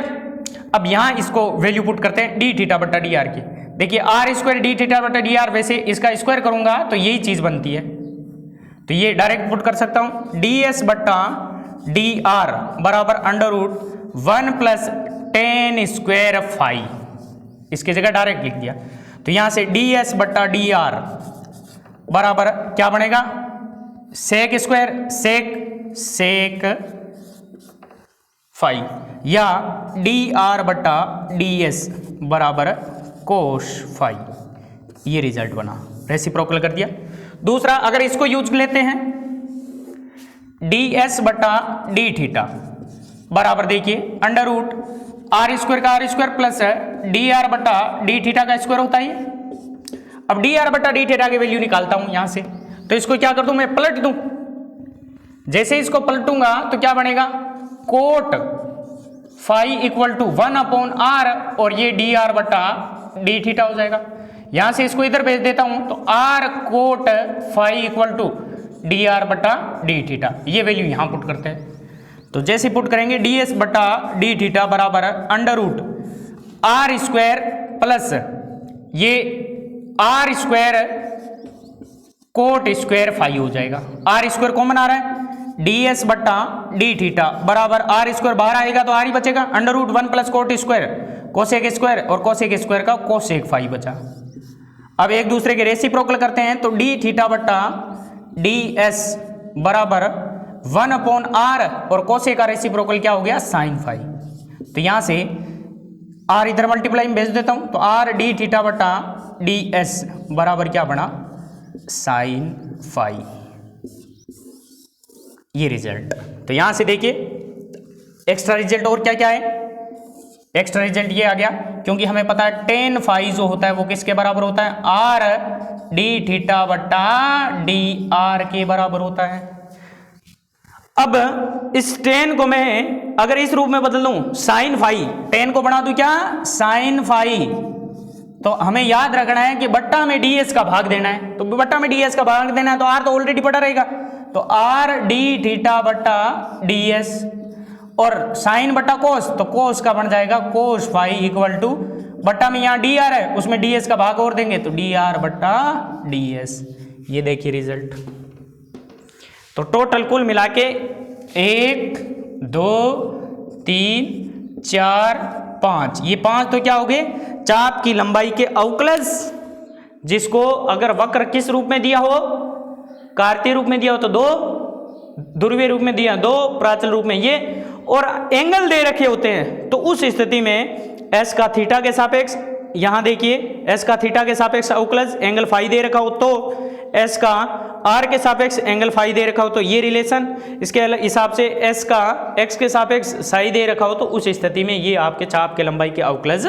अब यहां इसको वैल्यू पुट करते हैं डी थीटा बटा डी आर की। देखिए आर स्क्वायर डी थीटा बटा डी आर, वैसे इसका स्क्वायर करूंगा तो यही चीज बनती है, तो ये डायरेक्ट पुट कर सकता हूं डी एस बटा डी आर बराबर under root 1 plus tan square phi, इसकी जगह डायरेक्ट लिख दिया। तो यहां से डी एस बटा डी आर बराबर क्या बनेगा, sec square sec sec phi, या डी आर बटा डी एस बराबर कोश फाई। ये रिजल्ट बना, रेसिप्रोकल कर दिया। दूसरा, अगर इसको यूज लेते हैं डी एस बटा डी थीटा बराबर देखिए अंडर रूट आर स्क्वायर का r square plus d are बटा डी थीटा का स्क्वायर होता है। अब डी आर बटा डी थीटा की वैल्यू निकालता हूं यहां से, तो इसको क्या कर दूं मैं, पलट दूं। जैसे इसको पलटूंगा तो क्या बनेगा, cot phi equal to 1 upon r, और ये डी आर बटा डी थीटा हो जाएगा। यहां से इसको इधर भेज देता हूं तो R cot phi equal to D are बटा डी थीटा, ये वैल्यू यहां पुट करते हैं। तो जैसे पुट करेंगे डी एस बटा डी थीटा बराबर under root are square plus ये R square cot square phi हो जाएगा। आर स्क्वायर कॉमन आ रहा है, डी एस बट्टा डी थीटा बराबर आर स्क्वायर बाहर आएगा तो आर ही बचेगा, under root 1 plus cot square cosec square और कोसेक स्क्वायर का कोसेक फाई बचा। अब एक दूसरे के रेसिप्रोकल करते हैं तो डी थीटा बट्टा डी एस बराबर 1/r और कोसेक का रेसिप्रोकल क्या हो गया साइन फाई। तो यहां से आर इधर मल्टीप्लाई में भेज देता हूं तो आर डी थीटा बट्टा डी एस बराबर क्या बना साइन फाई, ये रिजल्ट। तो यहां से देखिए एक्स्ट्रा रिजल्ट और क्या क्या है, एक्स्ट्रा रिजल्ट ये आ गया क्योंकि हमें पता है टेन फाई जो होता है वो किसके बराबर होता है आर डी थीटा बट्टा डी आर के बराबर होता है। अब इस टेन को मैं अगर इस रूप में बदल दूं साइन फाई, टेन को बना दूं क्या साइन फाई, तो हमें याद रखना है कि बट्टा में डी एस का भाग देना है, तो बट्टा में डी एस का भाग देना है तो आर तो ऑलरेडी पड़ा रहेगा, तो आर डी थीटा बट्टा डी एस और साइन बट्टा कोस, तो कोस का बन जाएगा कोस फाई इक्वल टू बट्टा में यहाँ डी आर है उसमें डी एस का भाग और देंगे तो डी आर बट्टा डी एस। ये देखिए रिजल्ट। तो टोटल कुल मिला के 1 2 3 4 5, ये 5 तो क्या हो गए चाप की लंबाई के अवकलज, जिसको अगर वक्र किस रूप में दिया हो कार्तीय रूप में दिया हो तो 2, ध्रुवीय रूप में दिया 2, प्राचल रूप में ये, और एंगल दे रखे होते हैं तो उस स्थिति में एस का थीटा के सापेक्ष, यहां देखिए एस का थीटा के सापेक्ष अवकलज एंगल फाई दे रखा हो तो एस का आर के सापेक्ष एंगल फाई दे रखा हो तो ये रिलेशन, इसके हिसाब से एस का एक्स के सापेक्ष साई दे रखा हो तो उस स्थिति में ये आपके चाप के लंबाई के अवकलज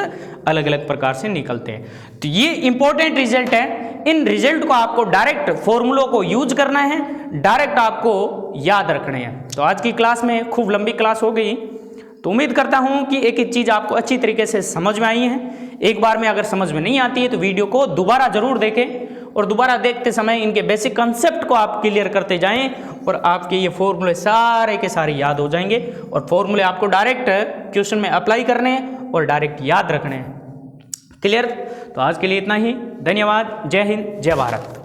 अलग अलग प्रकार से निकलते हैं। तो ये इंपॉर्टेंट रिजल्ट है, इन रिजल्ट को आपको डायरेक्ट फॉर्मूलों को यूज करना है, डायरेक्ट आपको याद रखने हैं। तो आज की क्लास में खूब लंबी क्लास हो गई, तो उम्मीद करता हूं कि एक एक चीज़ आपको अच्छी तरीके से समझ में आई है। एक बार में अगर समझ में नहीं आती है तो वीडियो को दोबारा जरूर देखें और दोबारा देखते समय इनके बेसिक कंसेप्ट को आप क्लियर करते जाएं और आपके ये फॉर्मूले सारे के सारे याद हो जाएंगे और फॉर्मूले आपको डायरेक्ट क्वेश्चन में अप्लाई करने हैं और डायरेक्ट याद रखने हैं। क्लियर? तो आज के लिए इतना ही, धन्यवाद, जय हिंद, जय भारत।